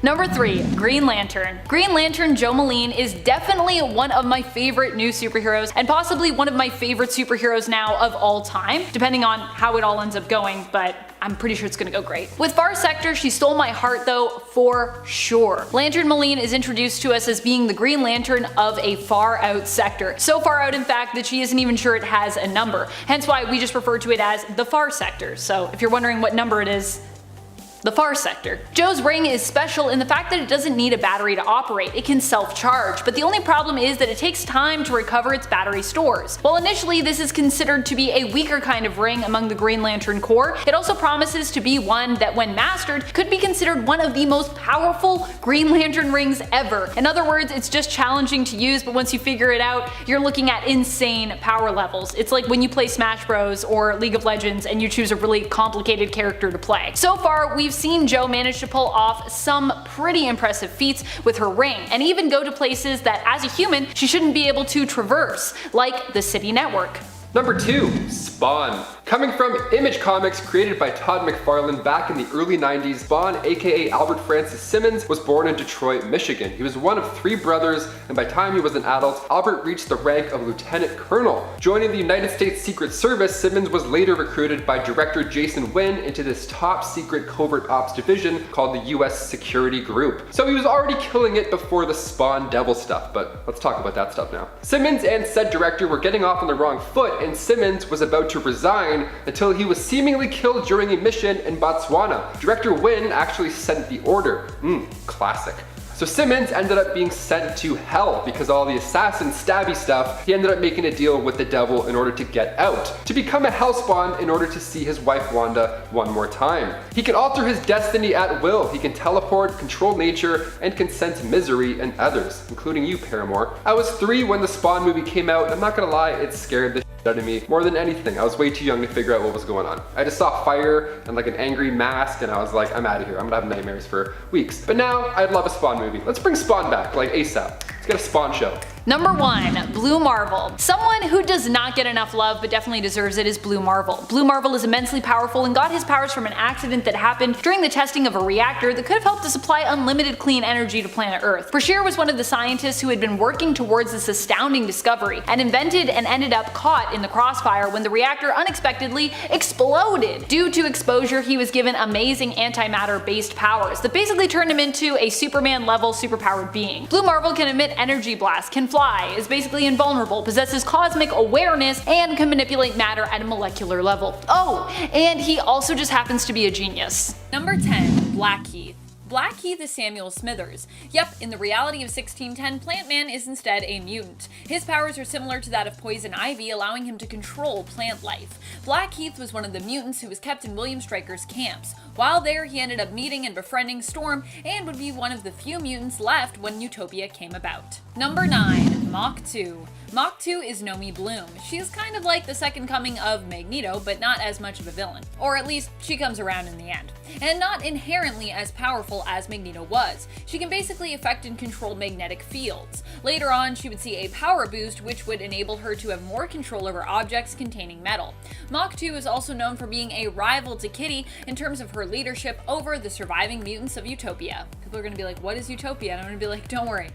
Number 3, Green Lantern. Green Lantern Joe Moline is definitely one of my favorite new superheroes, and possibly one of my favorite superheroes now of all time, depending on how it all ends up going, but I'm pretty sure it's gonna go great. With Far Sector, she stole my heart though, for sure. Lantern Moline is introduced to us as being the Green Lantern of a far out sector. So far out in fact that she isn't even sure it has a number, hence why we just refer to it as the Far Sector. So if you're wondering what number it is, the Far Sector. Joe's ring is special in the fact that it doesn't need a battery to operate, it can self-charge, but the only problem is that it takes time to recover its battery stores. While initially this is considered to be a weaker kind of ring among the Green Lantern Corps, it also promises to be one that when mastered could be considered one of the most powerful Green Lantern rings ever. In other words, it's just challenging to use, but once you figure it out, you're looking at insane power levels. It's like when you play Smash Bros or League of Legends and you choose a really complicated character to play. So far, we've seen Joe manage to pull off some pretty impressive feats with her ring, and even go to places that as a human she shouldn't be able to traverse, like the city network. Number 2, Spawn. Coming from Image Comics, created by Todd McFarlane back in the early 90s, Spawn, aka Albert Francis Simmons, was born in Detroit, Michigan. He was one of 3 brothers, and by the time he was an adult, Albert reached the rank of lieutenant colonel. Joining the United States Secret Service, Simmons was later recruited by director Jason Wynn into this top secret covert ops division called the US Security Group. So he was already killing it before the Spawn Devil stuff, but let's talk about that stuff now. Simmons and said director were getting off on the wrong foot, and Simmons was about to resign until he was seemingly killed during a mission in Botswana. Director Wynn actually sent the order. Classic. So Simmons ended up being sent to hell because all the assassin stabby stuff. He ended up making a deal with the devil in order to get out, to become a hellspawn in order to see his wife Wanda one more time. He can alter his destiny at will. He can teleport, control nature, and can sense misery in others, including you, Paramore. I was 3 when the Spawn movie came out, and I'm not gonna lie, it scared the out of me more than anything. I was way too young to figure out what was going on. I just saw fire and like an angry mask, and I was like, I'm out of here. I'm gonna have nightmares for weeks. But now I'd love a Spawn movie. Let's bring Spawn back, like ASAP. Let's get a Spawn show. Number 1, Blue Marvel. Someone who does not get enough love but definitely deserves it is Blue Marvel. Blue Marvel is immensely powerful and got his powers from an accident that happened during the testing of a reactor that could have helped to supply unlimited clean energy to planet Earth. Bashir was one of the scientists who had been working towards this astounding discovery and invented and ended up caught in the crossfire when the reactor unexpectedly exploded. Due to exposure, he was given amazing antimatter based powers that basically turned him into a Superman level superpowered being. Blue Marvel can emit energy blasts, can fly, is basically invulnerable, possesses cosmic awareness, and can manipulate matter at a molecular level. Oh, and he also just happens to be a genius. Number 10, Blackheath. Blackheath is Samuel Smithers. Yep, in the reality of 1610, Plant-Man is instead a mutant. His powers are similar to that of Poison Ivy, allowing him to control plant life. Blackheath was one of the mutants who was kept in William Stryker's camps. While there, he ended up meeting and befriending Storm, and would be one of the few mutants left when Utopia came about. Number 9, Mach 2. Mach 2 is Nomi Bloom. She is kind of like the second coming of Magneto, but not as much of a villain. Or at least, she comes around in the end. And not inherently as powerful as Magneto was. She can basically affect and control magnetic fields. Later on, she would see a power boost which would enable her to have more control over objects containing metal. Mach 2 is also known for being a rival to Kitty in terms of her leadership over the surviving mutants of Utopia. People are gonna be like, what is Utopia? And I'm gonna be like, don't worry.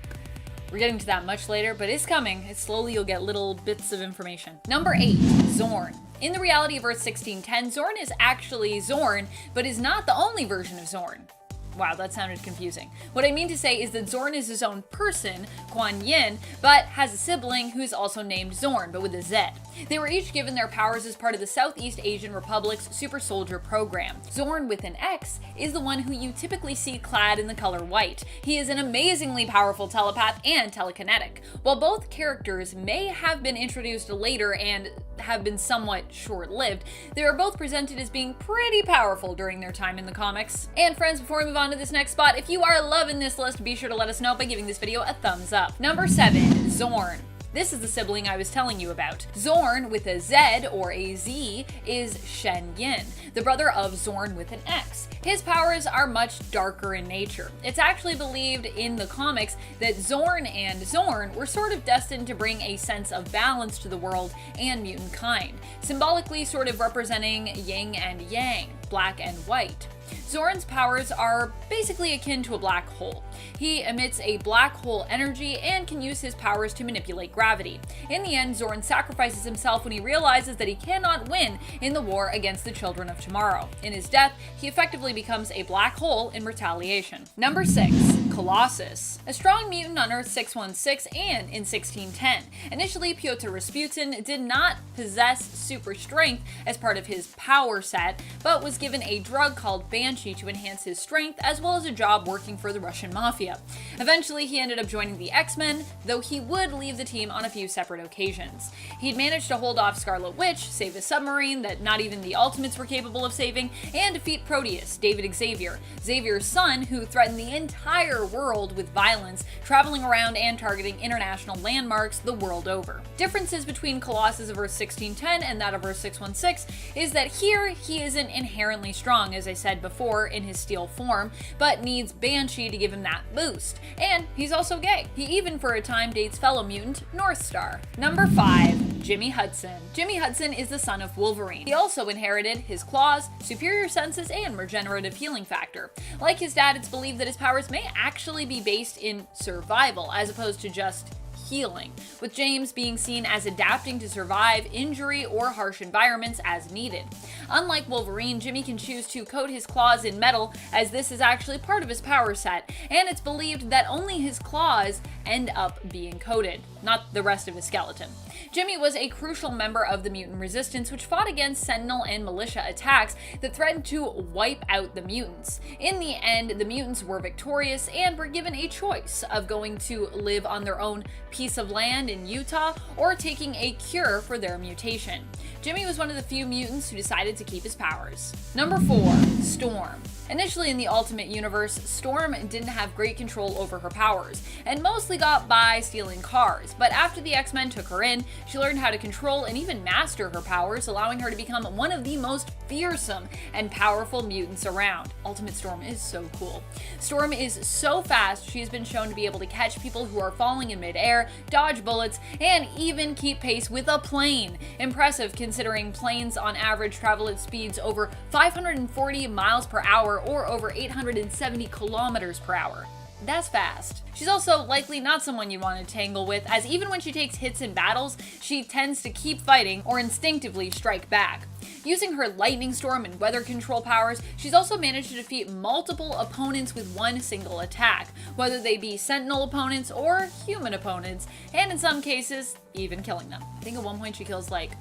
We're getting to that much later, but it's coming. It's slowly you'll get little bits of information. Number 8, Zorn. In the reality of Earth 1610, Zorn is actually Zorn, but is not the only version of Zorn. Wow, that sounded confusing. What I mean to say is that Zorn is his own person, Kuan Yin, but has a sibling who is also named Zorn, but with a Z. They were each given their powers as part of the Southeast Asian Republic's Super Soldier program. Zorn with an X is the one who you typically see clad in the color white. He is an amazingly powerful telepath and telekinetic. While both characters may have been introduced later and have been somewhat short-lived, they are both presented as being pretty powerful during their time in the comics. And friends, before we move on to this next spot, if you are loving this list, be sure to let us know by giving this video a thumbs up. Number 7, Zorn. This is the sibling I was telling you about. Zorn with a Z or a Z is Shen Yin, the brother of Zorn with an X. His powers are much darker in nature. It's actually believed in the comics that Zorn and Zorn were sort of destined to bring a sense of balance to the world and mutant kind, symbolically sort of representing yin and yang, black and white. Zorn's powers are basically akin to a black hole. He emits a black hole energy and can use his powers to manipulate gravity. In the end, Zorn sacrifices himself when he realizes that he cannot win in the war against the children of tomorrow. In his death, he effectively becomes a black hole in retaliation. Number 6, Colossus. A strong mutant on Earth 616 and in 1610. Initially, Pyotr Rasputin did not possess super strength as part of his power set, but was given a drug called Banshee to enhance his strength, as well as a job working for the Russian mafia. Eventually, he ended up joining the X-Men, though he would leave the team on a few separate occasions. He'd managed to hold off Scarlet Witch, save a submarine that not even the Ultimates were capable of saving, and defeat Proteus, David Xavier, Xavier's son, who threatened the entire world with violence, traveling around and targeting international landmarks the world over. Differences between Colossus of Earth 1610 and that of Earth 616 is that here he isn't inherently strong, as I said before, in his steel form, but needs Banshee to give him that boost. And he's also gay. He even for a time dates fellow mutant Northstar. Number 5, Jimmy Hudson. Jimmy Hudson is the son of Wolverine. He also inherited his claws, superior senses, and regenerative healing factor. Like his dad, it's believed that his powers may actually be based in survival as opposed to just healing, with James being seen as adapting to survive injury or harsh environments as needed. Unlike Wolverine, Jimmy can choose to coat his claws in metal, as this is actually part of his power set, and it's believed that only his claws end up being coated, not the rest of his skeleton. Jimmy was a crucial member of the mutant resistance, which fought against Sentinel and militia attacks that threatened to wipe out the mutants. In the end, the mutants were victorious and were given a choice of going to live on their own piece of land in Utah or taking a cure for their mutation. Jimmy was one of the few mutants who decided to keep his powers. Number 4, Storm. Initially in the Ultimate Universe, Storm didn't have great control over her powers, and mostly got by stealing cars, but after the X-Men took her in, she learned how to control and even master her powers, allowing her to become one of the most fearsome and powerful mutants around. Ultimate Storm is so cool. Storm is so fast, she has been shown to be able to catch people who are falling in midair, dodge bullets, and even keep pace with a plane. Impressive considering planes on average travel at speeds over 540 miles per hour or over 870 kilometers per hour. That's fast. She's also likely not someone you'd want to tangle with, as even when she takes hits in battles, she tends to keep fighting or instinctively strike back. Using her lightning storm and weather control powers, she's also managed to defeat multiple opponents with one single attack, whether they be Sentinel opponents or human opponents, and in some cases, even killing them. I think at one point she kills like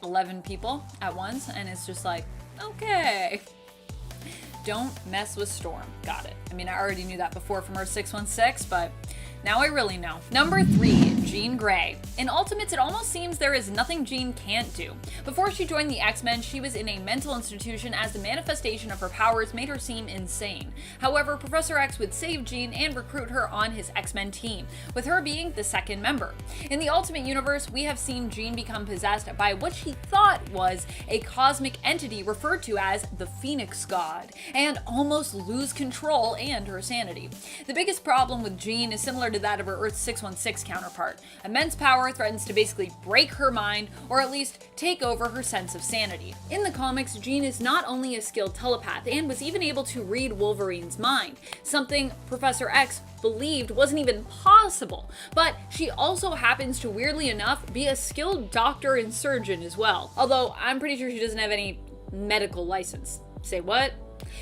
11 people at once, and it's just like, okay. Don't mess with Storm. Got it. I mean, I already knew that before from her 616, but now I really know. Number 3, Jean Grey. In Ultimates, it almost seems there is nothing Jean can't do. Before she joined the X-Men, she was in a mental institution as the manifestation of her powers made her seem insane. However, Professor X would save Jean and recruit her on his X-Men team, with her being the second member. In the Ultimate Universe, we have seen Jean become possessed by what she thought was a cosmic entity referred to as the Phoenix God, and almost lose control and her sanity. The biggest problem with Jean is similar to that of her Earth 616 counterpart. Immense power threatens to basically break her mind, or at least take over her sense of sanity. In the comics, Jean is not only a skilled telepath, and was even able to read Wolverine's mind, something Professor X believed wasn't even possible. But she also happens to, weirdly enough, be a skilled doctor and surgeon as well. Although, I'm pretty sure she doesn't have any medical license. Say what?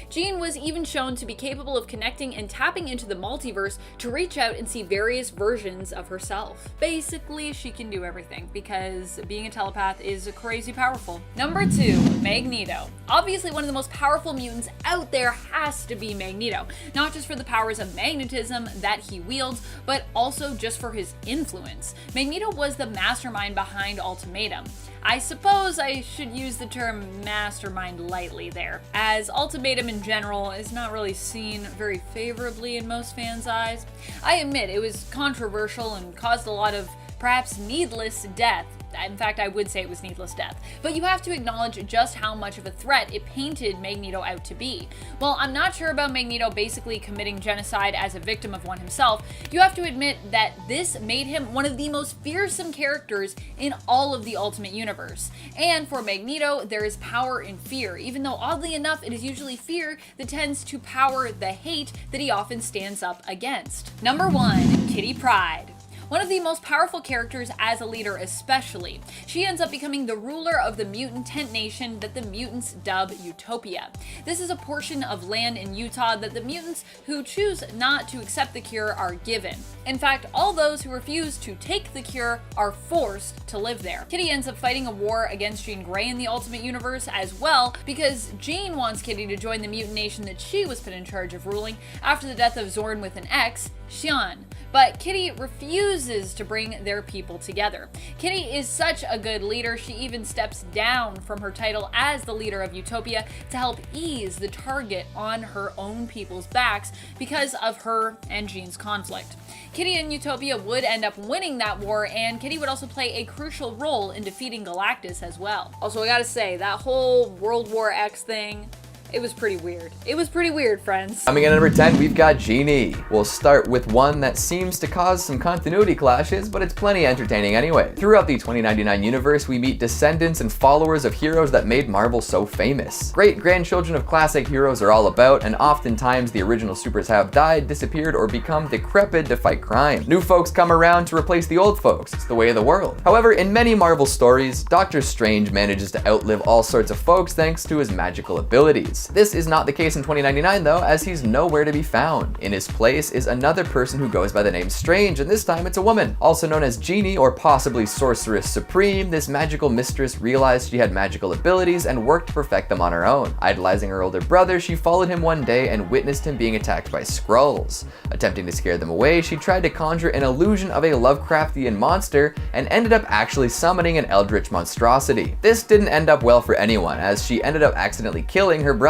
Jean was even shown to be capable of connecting and tapping into the multiverse to reach out and see various versions of herself. Basically, she can do everything, because being a telepath is crazy powerful. Number 2, Magneto. Obviously, one of the most powerful mutants out there has to be Magneto, not just for the powers of magnetism that he wields, but also just for his influence. Magneto was the mastermind behind Ultimatum. I suppose I should use the term mastermind lightly there, as Ultimatum in general is not really seen very favorably in most fans' eyes. I admit it was controversial and caused a lot of perhaps needless death. In fact, I would say it was needless death. But you have to acknowledge just how much of a threat it painted Magneto out to be. While I'm not sure about Magneto basically committing genocide as a victim of one himself, you have to admit that this made him one of the most fearsome characters in all of the Ultimate Universe. And for Magneto, there is power in fear, even though oddly enough, it is usually fear that tends to power the hate that he often stands up against. Number 1, Kitty Pryde. One of the most powerful characters as a leader especially. She ends up becoming the ruler of the mutant tent nation that the mutants dub Utopia. This is a portion of land in Utah that the mutants who choose not to accept the cure are given. In fact, all those who refuse to take the cure are forced to live there. Kitty ends up fighting a war against Jean Grey in the Ultimate Universe as well, because Jean wants Kitty to join the mutant nation that she was put in charge of ruling after the death of Zorn with an X, Xian. But Kitty refuses to bring their people together. Kitty is such a good leader, she even steps down from her title as the leader of Utopia to help ease the target on her own people's backs because of her and Jean's conflict. Kitty and Utopia would end up winning that war, and Kitty would also play a crucial role in defeating Galactus as well. Also, I gotta say, that whole World War X thing, It was pretty weird. It was pretty weird, friends. Coming in at number 10, we've got Genie. We'll start with one that seems to cause some continuity clashes, but it's plenty entertaining anyway. Throughout the 2099 universe, we meet descendants and followers of heroes that made Marvel so famous. Great-grandchildren of classic heroes are all about, and oftentimes the original supers have died, disappeared, or become decrepit to fight crime. New folks come around to replace the old folks. It's the way of the world. However, in many Marvel stories, Doctor Strange manages to outlive all sorts of folks thanks to his magical abilities. This is not the case in 2099 though, as he's nowhere to be found. In his place is another person who goes by the name Strange, and this time it's a woman. Also known as Genie or possibly Sorceress Supreme, this magical mistress realized she had magical abilities and worked to perfect them on her own. Idolizing her older brother, she followed him one day and witnessed him being attacked by Skrulls. Attempting to scare them away, she tried to conjure an illusion of a Lovecraftian monster and ended up actually summoning an eldritch monstrosity. This didn't end up well for anyone, as she ended up accidentally killing her brother.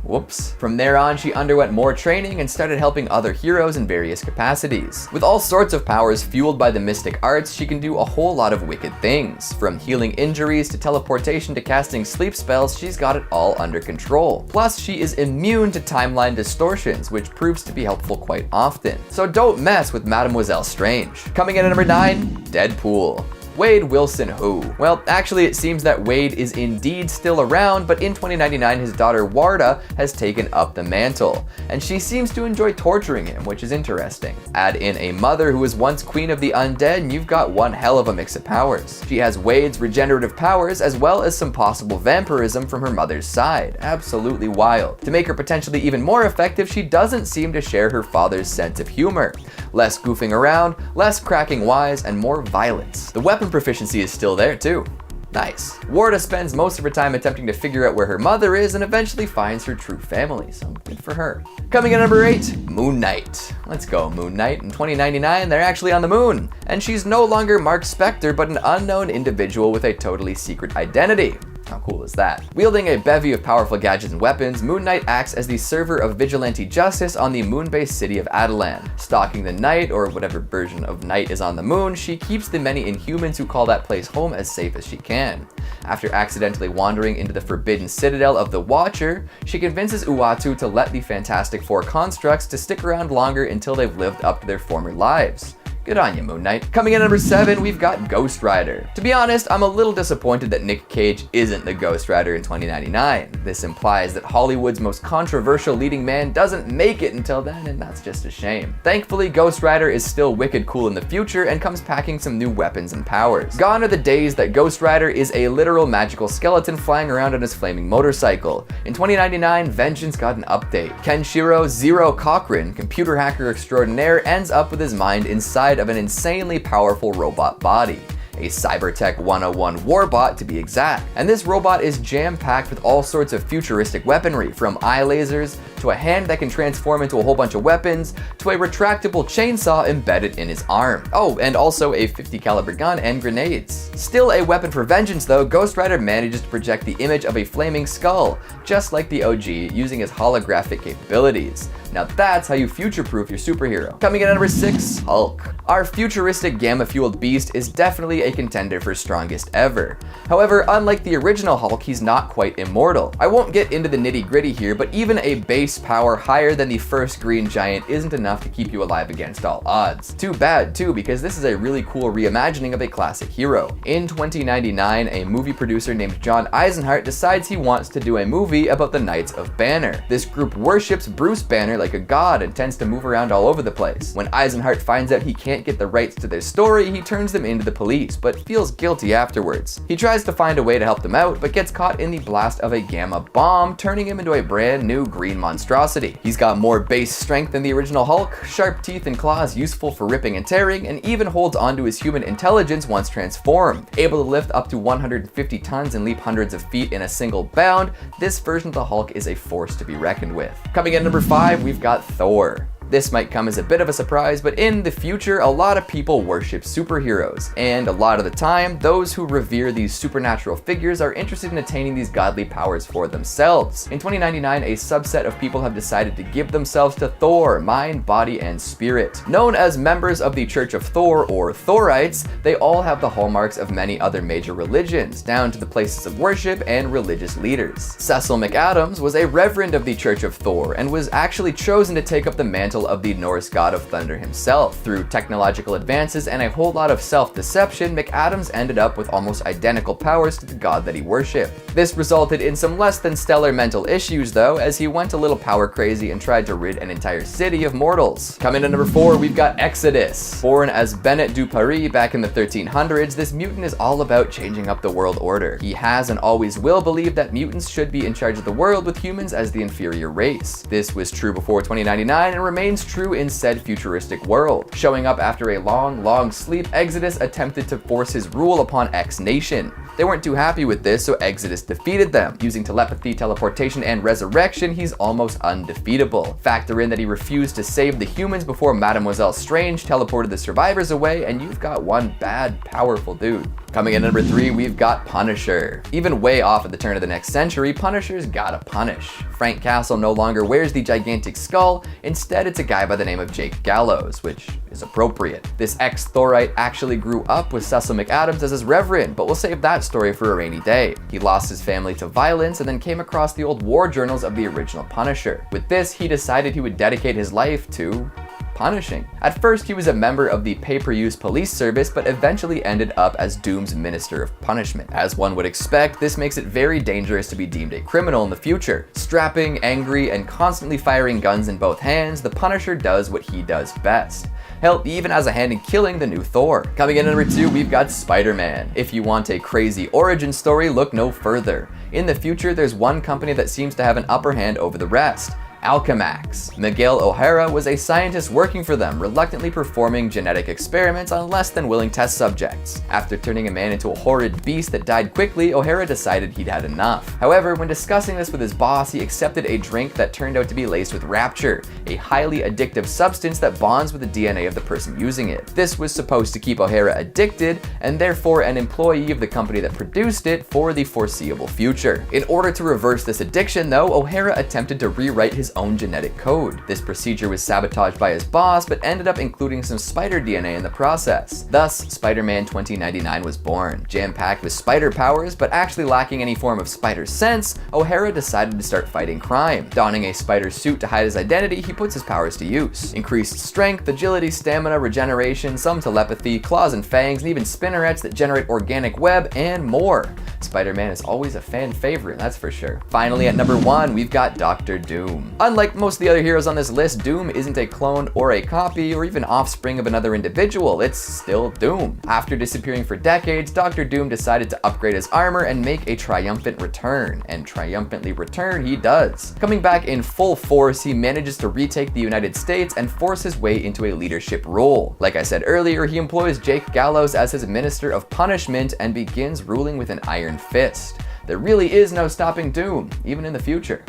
Whoops. From there on, she underwent more training and started helping other heroes in various capacities. With all sorts of powers fueled by the mystic arts, she can do a whole lot of wicked things. From healing injuries to teleportation to casting sleep spells, she's got it all under control. Plus, she is immune to timeline distortions, which proves to be helpful quite often. So don't mess with Mademoiselle Strange. Coming in at number 9, Deadpool. Wade Wilson who? Well, actually it seems that Wade is indeed still around, but in 2099 his daughter Warda has taken up the mantle, and she seems to enjoy torturing him, which is interesting. Add in a mother who was once queen of the undead and you've got one hell of a mix of powers. She has Wade's regenerative powers as well as some possible vampirism from her mother's side. Absolutely wild. To make her potentially even more effective, she doesn't seem to share her father's sense of humor. Less goofing around, less cracking wise, and more violence. The weapon proficiency is still there too. Nice. Warda spends most of her time attempting to figure out where her mother is and eventually finds her true family, so good for her. Coming in at number 8, Moon Knight. Let's go, Moon Knight. In 2099, they're actually on the moon, and she's no longer Mark Spector, but an unknown individual with a totally secret identity. How cool is that? Wielding a bevy of powerful gadgets and weapons, Moon Knight acts as the server of vigilante justice on the moon-based city of Adelan. Stalking the night, or whatever version of night is on the moon, she keeps the many Inhumans who call that place home as safe as she can. After accidentally wandering into the forbidden citadel of the Watcher, she convinces Uatu to let the Fantastic Four constructs to stick around longer until they've lived up to their former lives. Good on you, Moon Knight. Coming in at number 7, we've got Ghost Rider. To be honest, I'm a little disappointed that Nick Cage isn't the Ghost Rider in 2099. This implies that Hollywood's most controversial leading man doesn't make it until then, and that's just a shame. Thankfully, Ghost Rider is still wicked cool in the future and comes packing some new weapons and powers. Gone are the days that Ghost Rider is a literal magical skeleton flying around on his flaming motorcycle. In 2099, Vengeance got an update. Kenshiro Zero Cochran, computer hacker extraordinaire, ends up with his mind inside of an insanely powerful robot body. A Cybertech 101 warbot to be exact. And this robot is jam-packed with all sorts of futuristic weaponry, from eye lasers, to a hand that can transform into a whole bunch of weapons, to a retractable chainsaw embedded in his arm. Oh, and also a 50 caliber gun and grenades. Still a weapon for vengeance though, Ghost Rider manages to project the image of a flaming skull, just like the OG, using his holographic capabilities. Now that's how you future-proof your superhero. Coming in at number 6, Hulk. Our futuristic gamma-fueled beast is definitely a contender for strongest ever. However, unlike the original Hulk, he's not quite immortal. I won't get into the nitty-gritty here, but even a base power higher than the first Green Giant isn't enough to keep you alive against all odds. Too bad too, because this is a really cool reimagining of a classic hero. In 2099, a movie producer named John Eisenhart decides he wants to do a movie about the Knights of Banner. This group worships Bruce Banner like a god and tends to move around all over the place. When Eisenhart finds out he can't get the rights to their story, he turns them into the police, but feels guilty afterwards. He tries to find a way to help them out, but gets caught in the blast of a gamma bomb, turning him into a brand new green monstrosity. He's got more base strength than the original Hulk, sharp teeth and claws useful for ripping and tearing, and even holds onto his human intelligence once transformed. Able to lift up to 150 tons and leap hundreds of feet in a single bound, this version of the Hulk is a force to be reckoned with. Coming in at number 5, we've got Thor. This might come as a bit of a surprise, but in the future, a lot of people worship superheroes, and a lot of the time, those who revere these supernatural figures are interested in attaining these godly powers for themselves. In 2099, a subset of people have decided to give themselves to Thor, mind, body, and spirit. Known as members of the Church of Thor, or Thorites, they all have the hallmarks of many other major religions, down to the places of worship and religious leaders. Cecil McAdams was a reverend of the Church of Thor, and was actually chosen to take up the mantle of the Norse god of thunder himself. Through technological advances and a whole lot of self-deception, McAdams ended up with almost identical powers to the god that he worshipped. This resulted in some less than stellar mental issues though, as he went a little power crazy and tried to rid an entire city of mortals. Coming to number 4, we've got Exodus. Born as Bennett du Paris back in the 1300s, this mutant is all about changing up the world order. He has and always will believe that mutants should be in charge of the world, with humans as the inferior race. This was true before 2099 and remains true in said futuristic world. Showing up after a long sleep, Exodus attempted to force his rule upon X Nation. They weren't too happy with this, so Exodus defeated them. Using telepathy, teleportation, and resurrection, he's almost undefeatable. Factor in that he refused to save the humans before Mademoiselle Strange teleported the survivors away, and you've got one bad, powerful dude. Coming in at number 3, we've got Punisher. Even way off at the turn of the next century, Punisher's gotta punish. Frank Castle no longer wears the gigantic skull, instead it's a guy by the name of Jake Gallows, which is appropriate. This ex-Thorite actually grew up with Cecil McAdams as his reverend, but we'll save that story for a rainy day. He lost his family to violence and then came across the old war journals of the original Punisher. With this, he decided he would dedicate his life to punishing. At first, he was a member of the pay-per-use police service, but eventually ended up as Doom's Minister of Punishment. As one would expect, this makes it very dangerous to be deemed a criminal in the future. Strapping, angry, and constantly firing guns in both hands, the Punisher does what he does best. Hell, he even has a hand in killing the new Thor. Coming in at number 2, we've got Spider-Man. If you want a crazy origin story, look no further. In the future, there's one company that seems to have an upper hand over the rest: Alchemax. Miguel O'Hara was a scientist working for them, reluctantly performing genetic experiments on less than willing test subjects. After turning a man into a horrid beast that died quickly, O'Hara decided he'd had enough. However, when discussing this with his boss, he accepted a drink that turned out to be laced with Rapture, a highly addictive substance that bonds with the DNA of the person using it. This was supposed to keep O'Hara addicted, and therefore an employee of the company that produced it for the foreseeable future. In order to reverse this addiction though, O'Hara attempted to rewrite his own genetic code. This procedure was sabotaged by his boss, but ended up including some spider DNA in the process. Thus, Spider-Man 2099 was born. Jam-packed with spider powers, but actually lacking any form of spider sense, O'Hara decided to start fighting crime. Donning a spider suit to hide his identity, he puts his powers to use. Increased strength, agility, stamina, regeneration, some telepathy, claws and fangs, and even spinnerets that generate organic web, and more. Spider-Man is always a fan favorite, that's for sure. Finally, at number 1, we've got Dr. Doom. Unlike most of the other heroes on this list, Doom isn't a clone or a copy or even offspring of another individual, it's still Doom. After disappearing for decades, Dr. Doom decided to upgrade his armor and make a triumphant return, and triumphantly return he does. Coming back in full force, he manages to retake the United States and force his way into a leadership role. Like I said earlier, he employs Jake Gallows as his Minister of Punishment and begins ruling with an iron fist. There really is no stopping Doom, even in the future.